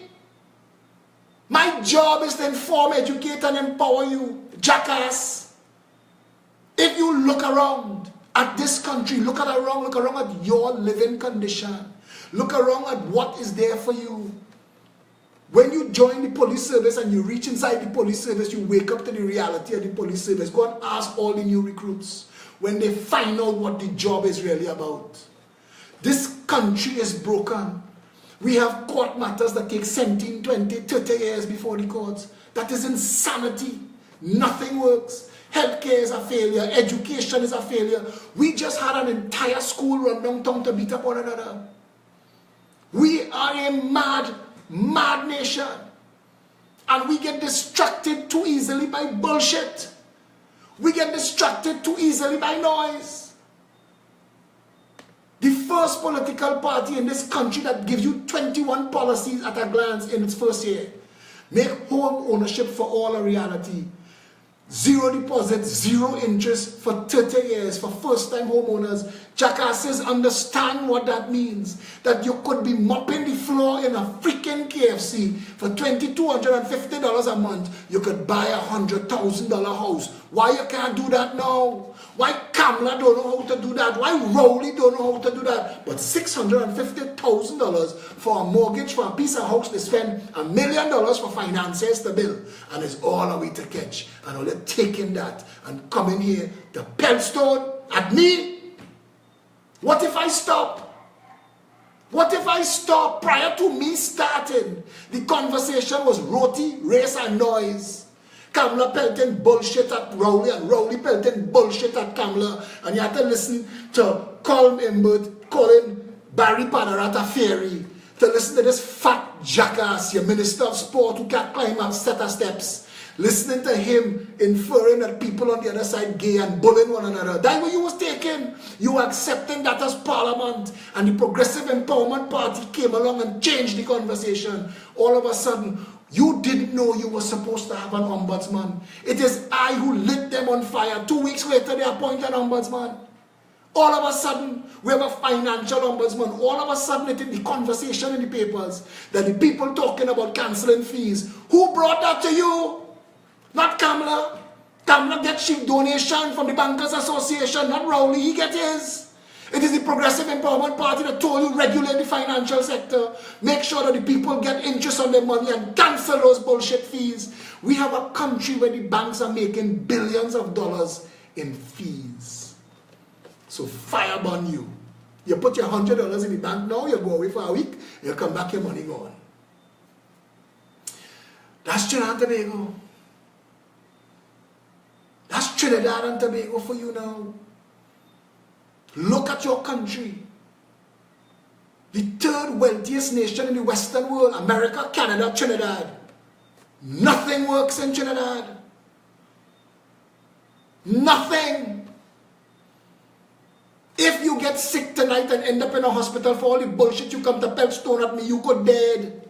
Speaker 2: My job is to inform, educate and empower you, jackass. If you look around at this country, look around at your living condition. Look around at what is there for you. When you join the police service and you reach inside the police service, you wake up to the reality of the police service. Go and ask all the new recruits when they find out what the job is really about. This country is broken. We have court matters that take 17, 20, 30 years before the courts. That is insanity. Nothing works. Healthcare is a failure. Education is a failure. We just had an entire school run downtown to beat up one another. We are a mad nation. And we get distracted too easily by bullshit. We get distracted too easily by noise. The first political party in this country that gives you 21 policies at a glance in its first year. Make home ownership for all a reality. Zero deposit, zero interest for 30 years for first-time homeowners. Jackasses understand what that means. That you could be mopping the floor in a freaking KFC for $2,250 a month. You could buy a $100,000 house. Why you can't do that now? Why Kamala don't know how to do that? Why Rowley don't know how to do that? But $650,000 for a mortgage for a piece of house, they spend $1 million for finances to build. And it's all a way to catch. And all they're taking that and coming here to pelt stone at me. What if I stop? What if I stop? Prior to me starting, the conversation was roti, race and noise. Kamala pelting bullshit at Rowley and Rowley pelting bullshit at Kamala. And you have to listen to Colm Imbert calling Barry Padarat a fairy. To listen to this fat jackass, your minister of sport who can't climb up set of steps. Listening to him inferring that people on the other side gay and bullying one another. That's what you was taking. You were accepting that as parliament. And the Progressive Empowerment Party came along and changed the conversation. All of a sudden, you didn't know you were supposed to have an ombudsman. It is I who lit them on fire. 2 weeks later, they appoint an ombudsman. All of a sudden, we have a financial ombudsman. All of a sudden, it is the conversation in the papers that the people talking about cancelling fees. Who brought that to you? Not Kamala. Kamala gets cheap donation from the Bankers Association, not Rowley. He gets his. It is the Progressive Empowerment Party that told you regulate the financial sector. Make sure that the people get interest on their money and cancel those bullshit fees. We have a country where the banks are making billions of dollars in fees. So fire burn you. You put your $100 in the bank now, you go away for a week, you come back, your money gone. That's Trinidad and Tobago. That's Trinidad and Tobago for you now. Look at your country. The third wealthiest nation in the Western world, America, Canada, Trinidad. Nothing works in Trinidad. Nothing. If you get sick tonight and end up in a hospital for all the bullshit you come to pelt stone at me, you could dead.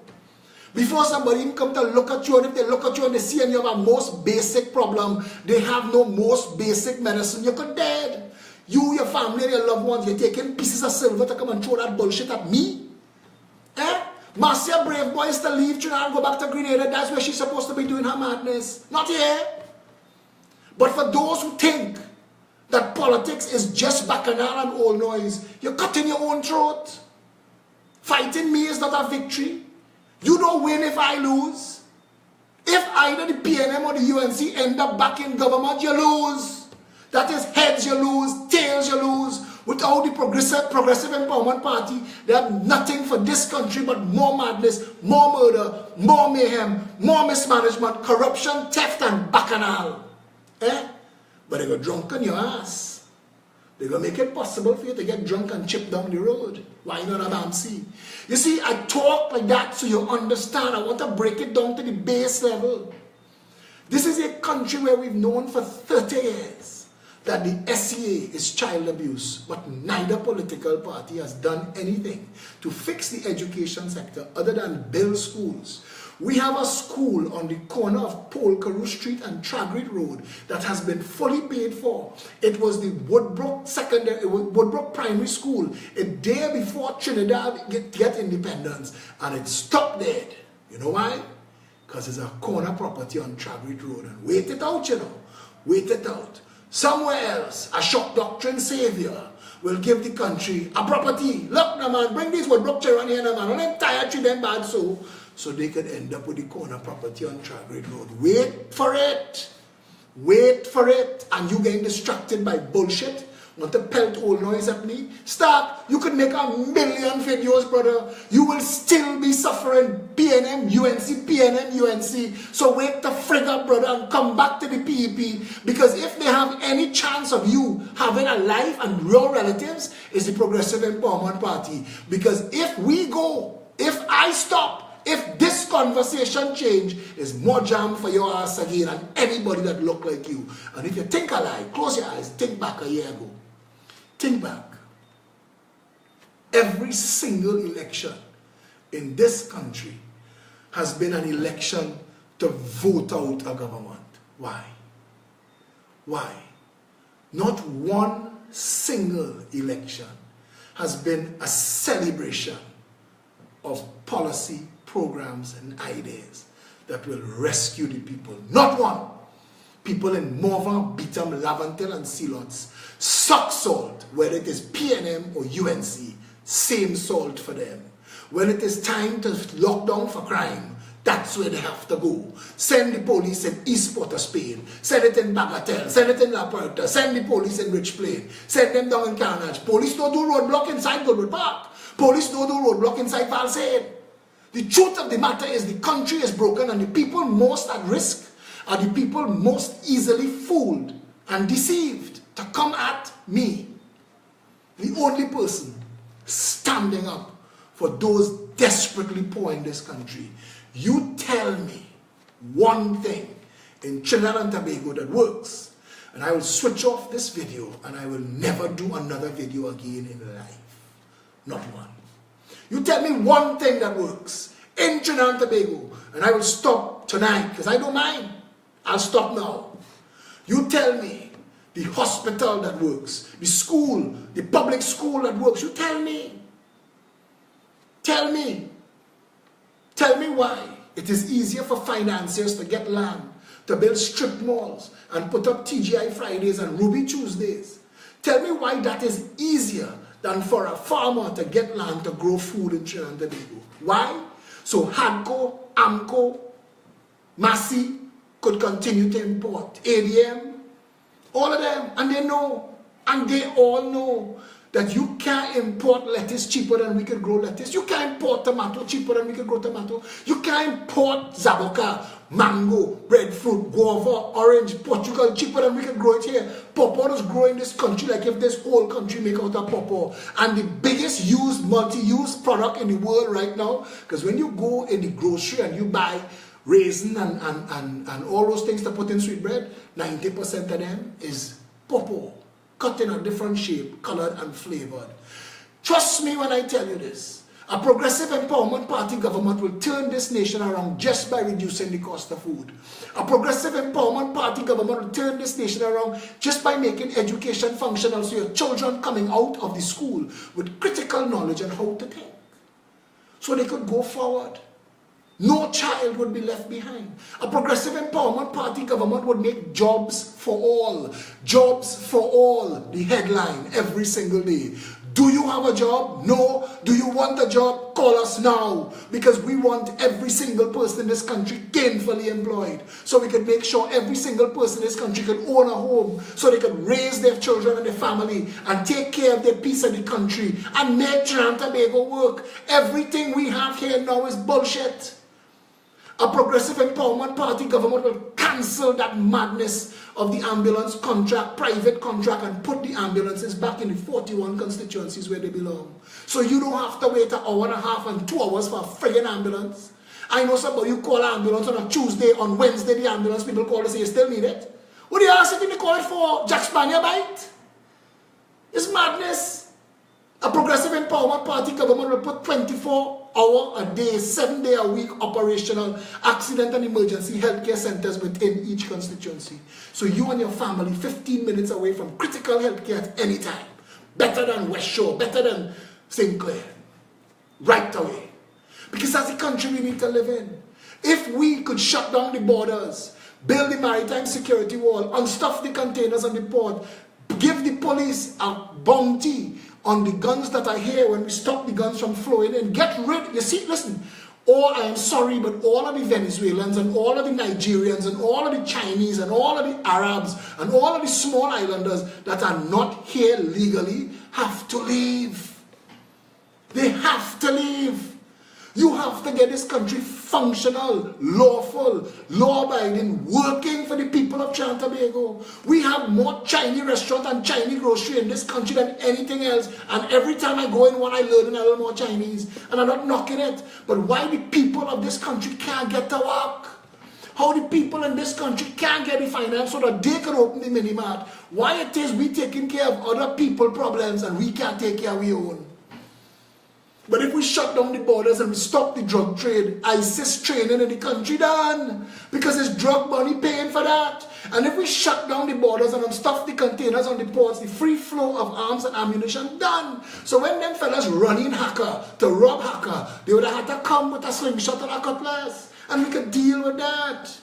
Speaker 2: Before somebody even come to look at you, and if they look at you and they see and you have a most basic problem, they have no most basic medicine, you could dead. You, your family, and your loved ones, you're taking pieces of silver to come and throw that bullshit at me? Marcia Brave Boy is to leave Trinidad and go back to Grenada. That's where she's supposed to be doing her madness. Not here. But for those who think that politics is just bacchanal and old noise, you're cutting your own throat. Fighting me is not a victory. You don't win if I lose. If either the PNM or the UNC end up back in government, you lose. That is heads you lose, tails you lose. Without the Progressive Empowerment Party, they have nothing for this country but more madness, more murder, more mayhem, more mismanagement, corruption, theft and bacchanal. But they go drunk on your ass. They're going to make it possible for you to get drunk and chip down the road. Why not a Bamsi? You see, I talk like that so you understand. I want to break it down to the base level. This is a country where we've known for 30 years that the SEA is child abuse, but neither political party has done anything to fix the education sector other than build schools. We have a school on the corner of Polkaroo Street and Tragrit Road that has been fully paid for. It was the Woodbrook Primary School a day before Trinidad get independence, and it stopped dead. You know why? Because it's a corner property on Tragrit Road. And wait it out, you know. Wait it out. Somewhere else, a shock doctrine savior will give the country a property. Look, no man, bring these Woodbrook children here, no man. I'm not tired to them bad so they could end up with the corner property on Tragrit Road. Wait for it. Wait for it. And you getting distracted by bullshit. Want to pelt old noise at me? Start. You could make 1 million videos, brother. You will still be suffering PNM, UNC, PNM, UNC. So wake the frig up, brother, and come back to the PEP. Because if they have any chance of you having a life and real relatives, it's the Progressive Empowerment Party. Because if we go, if I stop, if this conversation change, is more jam for your ass again and anybody that look like you. And if you think alike, close your eyes, think back a year ago. Think back. Every single election in this country has been an election to vote out a government. Why? Why? Not one single election has been a celebration of policy, programs, and ideas that will rescue the people. Not one. People in Morvan, Beetham, Lavantel, and Sealots suck salt, whether it is PNM or UNC, same salt for them. When it is time to lock down for crime, that's where they have to go. Send the police in East Port of Spain, send it in Bagatelle, send it in La Puerta, send the police in Rich Plain, send them down in Carnage. Police don't do roadblock inside Goodwood Park. Police don't do roadblock inside Valsade. The truth of the matter is the country is broken, and the people most at risk are the people most easily fooled and deceived to come at me. The only person standing up for those desperately poor in this country. You tell me one thing in Trinidad and Tobago that works, and I will switch off this video and I will never do another video again in life. Not one. You tell me one thing that works in Trinidad and Tobago, and I will stop tonight because I don't mind. I'll stop now. You tell me the hospital that works, the school, the public school that works. You tell me. Tell me. Tell me why it is easier for financiers to get land, to build strip malls, and put up TGI Fridays and Ruby Tuesdays. Tell me why that is easier than for a farmer to get land to grow food in Trinidad and Tobago. Why? So Hadco, Amco, Massey could continue to import. ADM, all of them, and they know, and they all know that you can't import lettuce cheaper than we can grow lettuce. You can't import tomato cheaper than we can grow tomato. You can't import zaboka, mango, breadfruit, guava, orange, Portugal cheaper than we can grow it here. Pawpaw is growing in this country like if this whole country make out of pawpaw. And the biggest used, multi-use product in the world right now, because when you go in the grocery and you buy raisin and all those things to put in sweet bread, 90% of them is pawpaw. Cut in a different shape, colored and flavored. Trust me when I tell you this. A progressive empowerment party government will turn this nation around just by reducing the cost of food. A progressive empowerment party government will turn this nation around just by making education functional so your children coming out of the school with critical knowledge on how to think. So they could go forward. No child would be left behind. A progressive empowerment party government would make jobs for all. Jobs for all, the headline every single day. Do you have a job? No. Do you want a job? Call us now. Because we want every single person in this country gainfully employed. So we can make sure every single person in this country can own a home. So they can raise their children and their family and take care of their piece of the country and make Trinidad and Tobago work. Everything we have here now is bullshit. A progressive empowerment party government will cancel that madness of the ambulance contract, private contract, and put the ambulances back in the 41 constituencies where they belong. So you don't have to wait an hour and a half and 2 hours for a friggin' ambulance. I know somebody you call an ambulance on a Tuesday, on Wednesday the ambulance people call and say you still need it. What do you ask if they call it for? Jack Spanier bite? It's madness. A progressive empowerment party government will put 24-hour a day, 7-day a week operational accident and emergency healthcare centers within each constituency. So you and your family 15 minutes away from critical healthcare at any time. Better than West Shore, better than St. Clair. Right away. Because that's the country we need to live in. If we could shut down the borders, build the maritime security wall, unstuff the containers on the port, give the police a bounty on the guns that are here when we stop the guns from flowing and get rid, you see, listen, I am sorry, but all of the Venezuelans and all of the Nigerians and all of the Chinese and all of the Arabs and all of the small islanders that are not here legally have to leave. They have to leave. You have to get this country functional, lawful, law-abiding, working for the people of Trinidad and Tobago. We have more Chinese restaurants and Chinese grocery in this country than anything else. And every time I go in one, I learn a little more Chinese. And I'm not knocking it. But why the people of this country can't get to work? How the people in this country can't get the finance so that they can open the mini-mart? Why it is we taking care of other people's problems and we can't take care of our own? But if we shut down the borders and we stop the drug trade, ISIS training in the country done. Because it's drug money paying for that. And if we shut down the borders and unstuff the containers on the ports, the free flow of arms and ammunition done. So when them fellas running Hatta to rob Hatta, they would have had to come with a slingshot and a cutlass. And we could deal with that.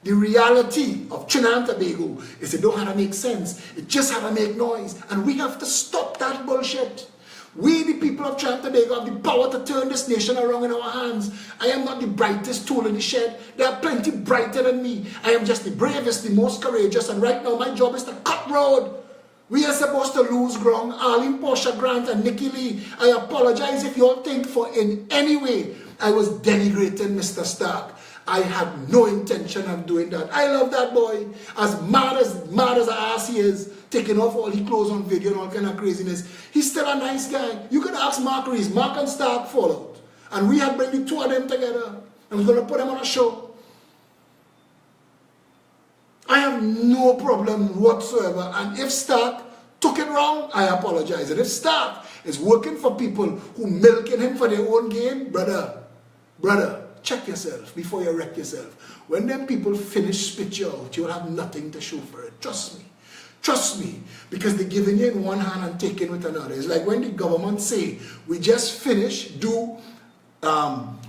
Speaker 2: The reality of Trinidad and Tobago is it don't have to make sense. It just have to make noise. And we have to stop that bullshit. We, the people of Trinidad and Tobago, have the power to turn this nation around in our hands. I am not the brightest tool in the shed. There are plenty brighter than me. I am just the bravest, the most courageous, and right now my job is to cut road. We are supposed to lose ground. Arlene Portia Grant and Nikki Lee, I apologize if you all think for in any way I was denigrating Mr. Stark. I had no intention of doing that. I love that boy. As mad as an ass he is, taking off all his clothes on video and all kind of craziness. He's still a nice guy. You could ask Mark Rees. Mark and Stark fall out. And we had bring the two of them together. And we're going to put them on a show. I have no problem whatsoever. And if Stark took it wrong, I apologize. And if Stark is working for people who milking him for their own gain, brother, check yourself before you wreck yourself. When them people finish spit you out, you'll have nothing to show for it. Trust me. Trust me. Because they're giving you in one hand and taking with another. It's like when the government say, we just finished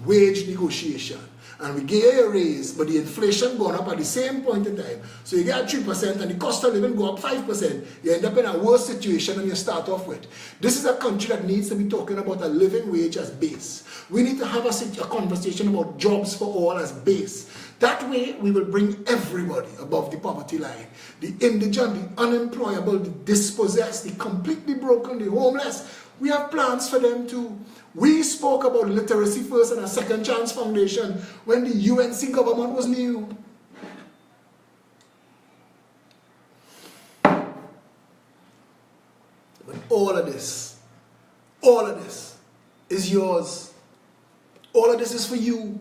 Speaker 2: wage negotiation. And we gave you a raise, but the inflation gone up at the same point in time. So you get 3% and the cost of living go up 5%. You end up in a worse situation than you start off with. This is a country that needs to be talking about a living wage as base. We need to have a conversation about jobs for all as base. That way, we will bring everybody above the poverty line. The indigent, the unemployable, the dispossessed, the completely broken, the homeless. We have plans for them too. We spoke about Literacy First and a Second Chance Foundation when the UNC government was new. But all of this is yours. All of this is for you.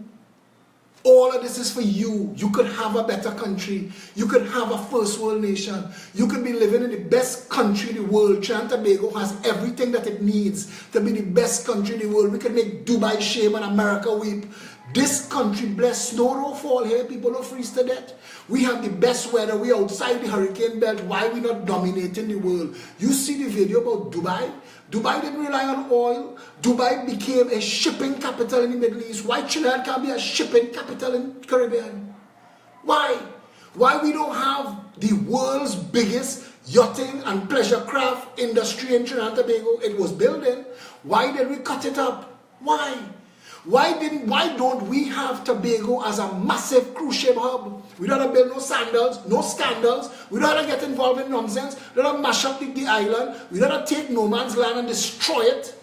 Speaker 2: All of this is for you. You could have a better country. You could have a first world nation. You could be living in the best country in the world. Trinidad and Tobago has everything that it needs to be the best country in the world. We could make Dubai shame and America weep. This country, blessed, snow don't fall here. People don't freeze to death. We have the best weather. We outside the hurricane belt. Why we not dominating the world? You see the video about Dubai? Dubai didn't rely on oil. Dubai became a shipping capital in the Middle East. Why Trinidad can't be a shipping capital in the Caribbean? Why? Why we don't have the world's biggest yachting and pleasure craft industry in Trinidad and Tobago? It was building. Why did we cut it up? Why? Why don't we have Tobago as a massive cruise ship hub? We don't build no scandals. We don't get involved in nonsense. We don't mash up the island. We don't take no man's land and destroy it.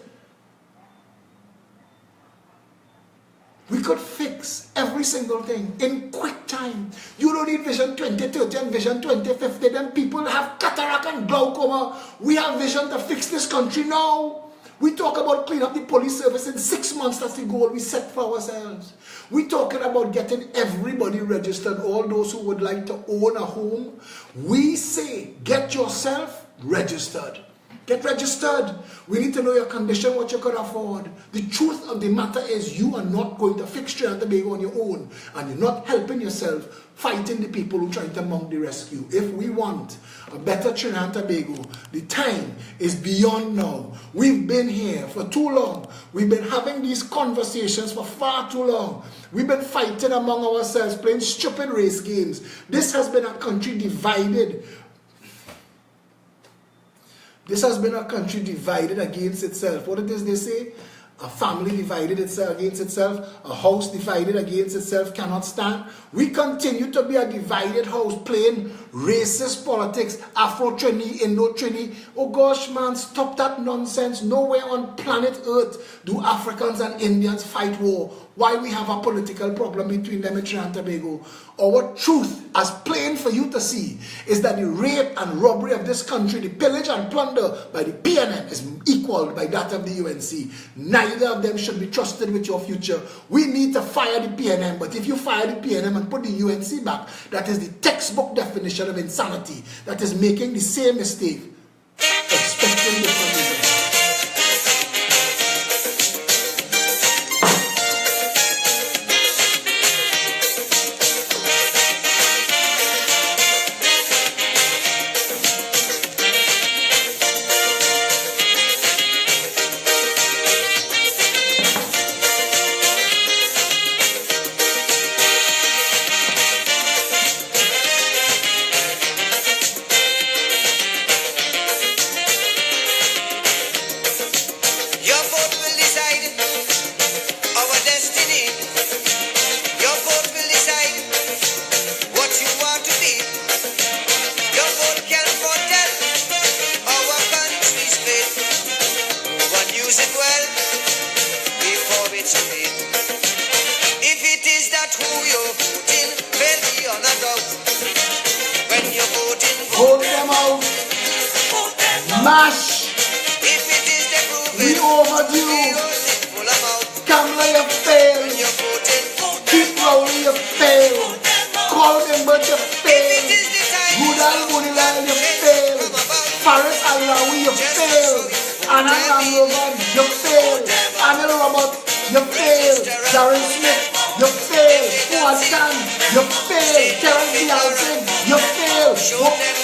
Speaker 2: We could fix every single thing in quick time. You don't need Vision 2030 and Vision 2050. Then people have cataract and glaucoma. We have vision to fix this country now. We talk about clean up the police service in 6 months. That's the goal we set for ourselves. We're talking about getting everybody registered, all those who would like to own a home. We say, get yourself registered. Get registered. We need to know your condition, what you can afford. The truth of the matter is you are not going to fix Trinidad and Tobago on your own. And you're not helping yourself fighting the people who are trying to mount the rescue. If we want a better Trinidad and Tobago, the time is beyond now. We've been here for too long. We've been having these conversations for far too long. We've been fighting among ourselves, playing stupid race games. This has been a country divided. This has been a country divided against itself. What it is they say? A family divided itself against itself. A house divided against itself cannot stand. We continue to be a divided house playing racist politics, Afro-Trini, Indo-Trini. Oh gosh, man, stop that nonsense. Nowhere on planet Earth do Africans and Indians fight war. Why we have a political problem between them in Trinidad and Tobago? Our truth, as plain for you to see, is that the rape and robbery of this country, the pillage and plunder by the PNM is equaled by that of the UNC. Neither of them should be trusted with your future. We need to fire the PNM, but if you fire the PNM and put the UNC back, that is the textbook definition of insanity. That is making the same mistake, expecting different results. Mash,
Speaker 1: If it is the
Speaker 2: we
Speaker 1: proving,
Speaker 2: overdue.
Speaker 1: full amount.
Speaker 2: Kamala, you fail.
Speaker 1: When you're voting,
Speaker 2: Keep rolling, you fail. Call them, but you fail.
Speaker 1: it is the time.
Speaker 2: Goodal, Goodal, you fail. Faris Alawi, you fail. Anna Ramlovan, you fail. Anil Robert, you fail. Darren Smith, you fail. Fuad Khan, you fail. Terence Bialsin, you fail.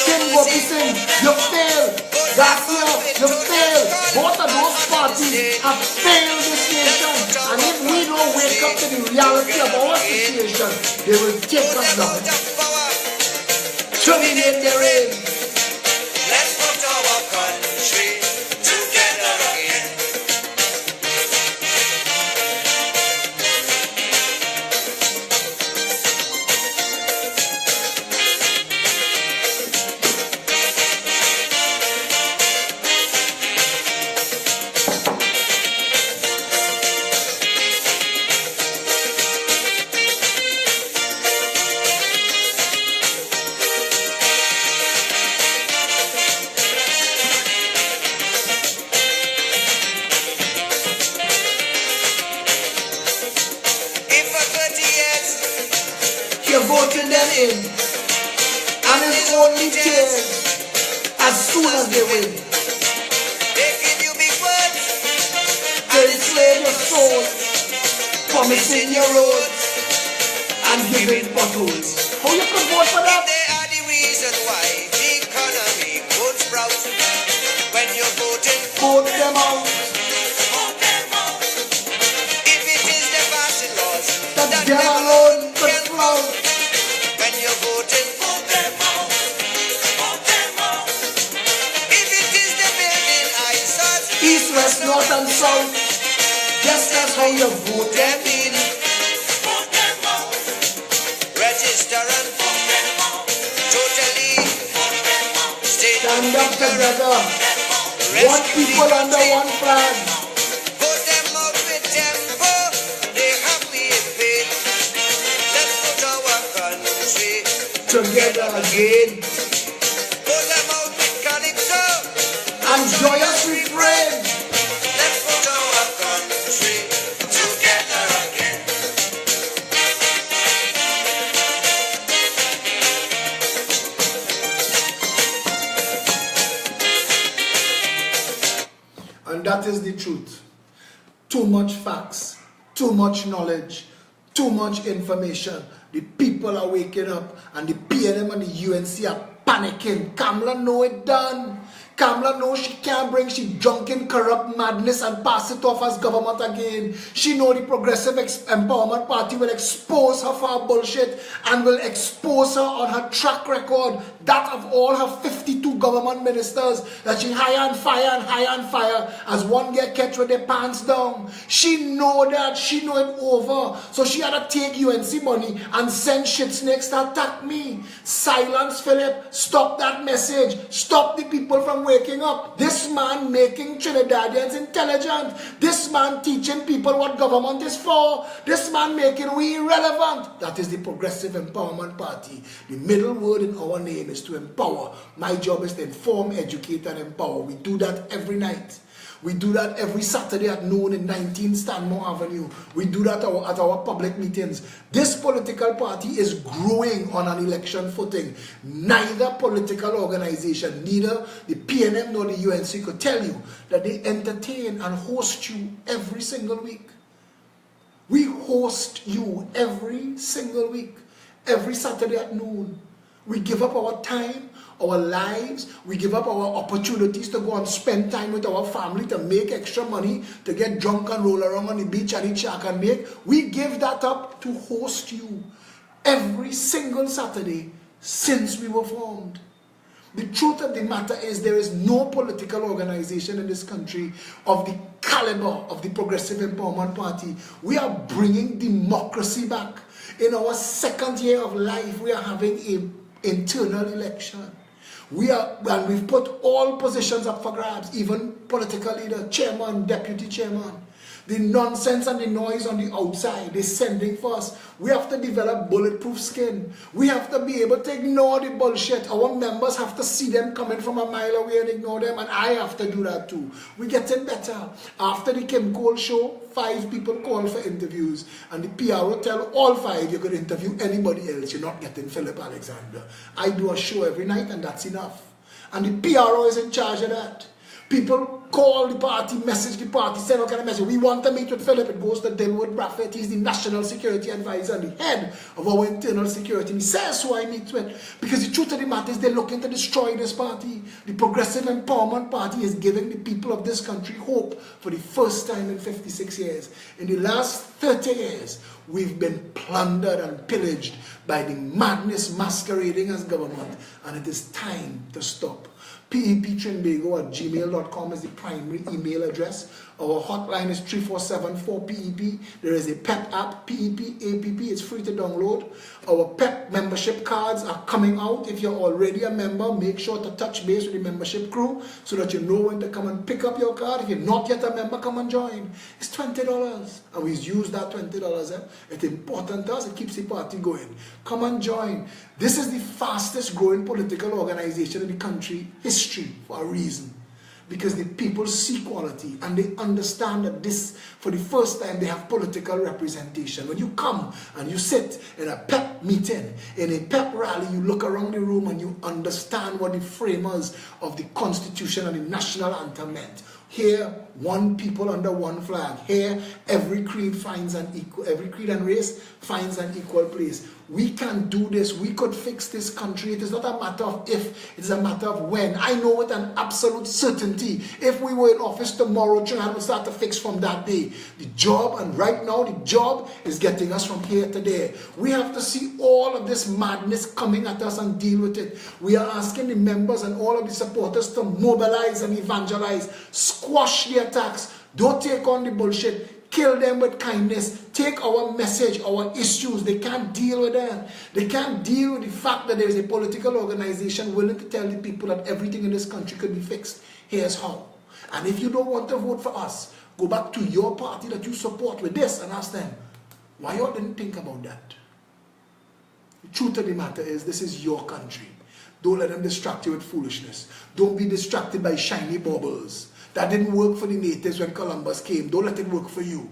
Speaker 2: Tim Gopison, you fail. Garcia, you fail. Both of those parties have failed this nation. And if we don't wake up to the reality of our situation, they will take us down. Terminate the reign.
Speaker 1: Let's put our country together again. If for 30 years
Speaker 2: You're voting them in. And it's only change as soon as they win.
Speaker 1: they give you big words,
Speaker 2: They enslave your soul, promising your roads, and giving potholes. How you could vote for that?
Speaker 1: they are the reason why the economy won't sprout. When you're voting,
Speaker 2: Vote them out.
Speaker 1: if it is the passing laws
Speaker 2: That them alone could flout.
Speaker 1: when you're voting, if it is the building eyesores,
Speaker 2: East, west, north, and south. Yes, that's how you vote them in.
Speaker 1: register and totally
Speaker 2: Stand up together. One people under one flag.
Speaker 1: Put them out with tempo, they happy in pain. Let's put our country
Speaker 2: Together again.
Speaker 1: Put them out with calypso,
Speaker 2: And joyous refrain.
Speaker 1: let's put our country together again.
Speaker 2: And that is the truth. Too much facts, too much knowledge, too much information. The people are waking up and the PNM and the UNC are panicking. Kamala know it done. Kamala knows she can't bring she drunken corrupt madness and pass it off as government again. She know the Progressive Empowerment Party will expose her for her bullshit and will expose her on her track record, that of all her 52 government ministers that she hire and fire as one get catch with their pants down. She know that, she know it over. So she had to take UNC money and send shit snakes to attack me. Silence Phillip, stop that message, stop the people from waking up. This man making Trinidadians intelligent. This man teaching people what government is for. This man making we irrelevant. That is the Progressive Empowerment Party. The middle word in our name is to empower. My job is to inform, educate, and empower. We do that every night. We do that every Saturday at noon in 19 Stanmore Avenue. We do that at our public meetings. This political party is growing on an election footing. Neither political organization, neither the PNM nor the UNC could tell you that they entertain and host you every single week. We host you every single week, every Saturday at noon. We give up our time, our lives, we give up our opportunities to go and spend time with our family, to make extra money, to get drunk and roll around on the beach and eat shack and make. We give that up to host you every single Saturday since we were formed. The truth of the matter is there is no political organization in this country of the caliber of the Progressive Empowerment Party. We are bringing democracy back. In our second year of life, we are having an internal election. And we've put all positions up for grabs, even political leader, chairman, deputy chairman. The nonsense and the noise on the outside, they're sending for us. We have to develop bulletproof skin. We have to be able to ignore the bullshit. Our members have to see them coming from a mile away and ignore them, and I have to do that too. We're getting better. After the Kim Cole show, 5 people called for interviews, and the PRO tell all 5 you could interview anybody else. You're not getting Phillip Alexander. I do a show every night, and that's enough. And the PRO is in charge of that. People call the party, message the party, send all kind of message. We want to meet with Phillip. It goes to Dilwood Braffett. He's the National Security Advisor and the head of our internal security. And he says who I meet with. Because the truth of the matter is they're looking to destroy this party. The Progressive Empowerment Party is giving the people of this country hope for the first time in 56 years. In the last 30 years, we've been plundered and pillaged by the madness masquerading as government. And it is time to stop. peptrinbago@gmail.com is the primary email address. Our hotline is 3474-PEP. There is a PEP app, PEP, APP. It's free to download. Our PEP membership cards are coming out. If you're already a member, make sure to touch base with the membership crew so that you know when to come and pick up your card. If you're not yet a member, come and join. It's $20. And we use that $20. It's important to us. It keeps the party going. Come and join. This is the fastest growing political organization in the country history for a reason. Because the people see quality and they understand that this, for the first time, they have political representation. When you come and you sit in a PEP meeting, in a PEP rally, you look around the room and you understand what the framers of the Constitution and the national anthem meant. Here, one people under one flag. Here, every creed finds an equal, every creed and race finds an equal place. We can do this. We could fix this country. It is not a matter of if, it is a matter of when. I know with an absolute certainty, if we were in office tomorrow, Trinidad would start to fix from that day. The job, and right now, the job is getting us from here to there. We have to see all of this madness coming at us and deal with it. We are asking the members and all of the supporters to mobilize and evangelize. Squash the attacks. Don't take on the bullshit. Kill them with kindness. Take our message, our issues. They can't deal with that. They can't deal with the fact that there is a political organization willing to tell the people that everything in this country could be fixed. Here's how. And if you don't want to vote for us, go back to your party that you support with this and ask them, why you didn't think about that? The truth of the matter is, this is your country. Don't let them distract you with foolishness. Don't be distracted by shiny baubles. That didn't work for the natives when Columbus came. Don't let it work for you.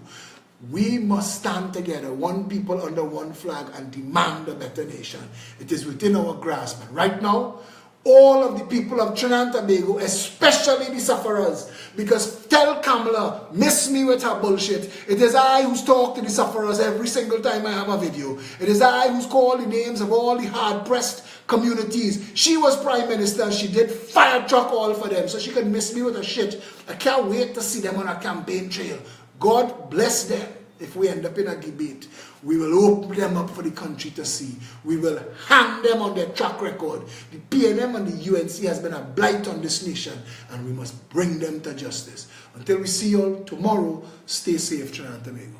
Speaker 2: We must stand together, one people under one flag, and demand a better nation. It is within our grasp. And right now, all of the people of Trinidad and Tobago, especially the sufferers, because tell Kamala, miss me with her bullshit. It is I who's talked to the sufferers every single time I have a video. It is I who's called the names of all the hard-pressed communities. She was prime minister. She did fire truck all for them, so she could miss me with her shit. I can't wait to see them on a campaign trail. God bless them. If we end up in a debate, we will open them up for the country to see. We will hang them on their track record. The PNM and the UNC has been a blight on this nation, and we must bring them to justice. Until we see you all tomorrow, stay safe, Trinidad and Tobago.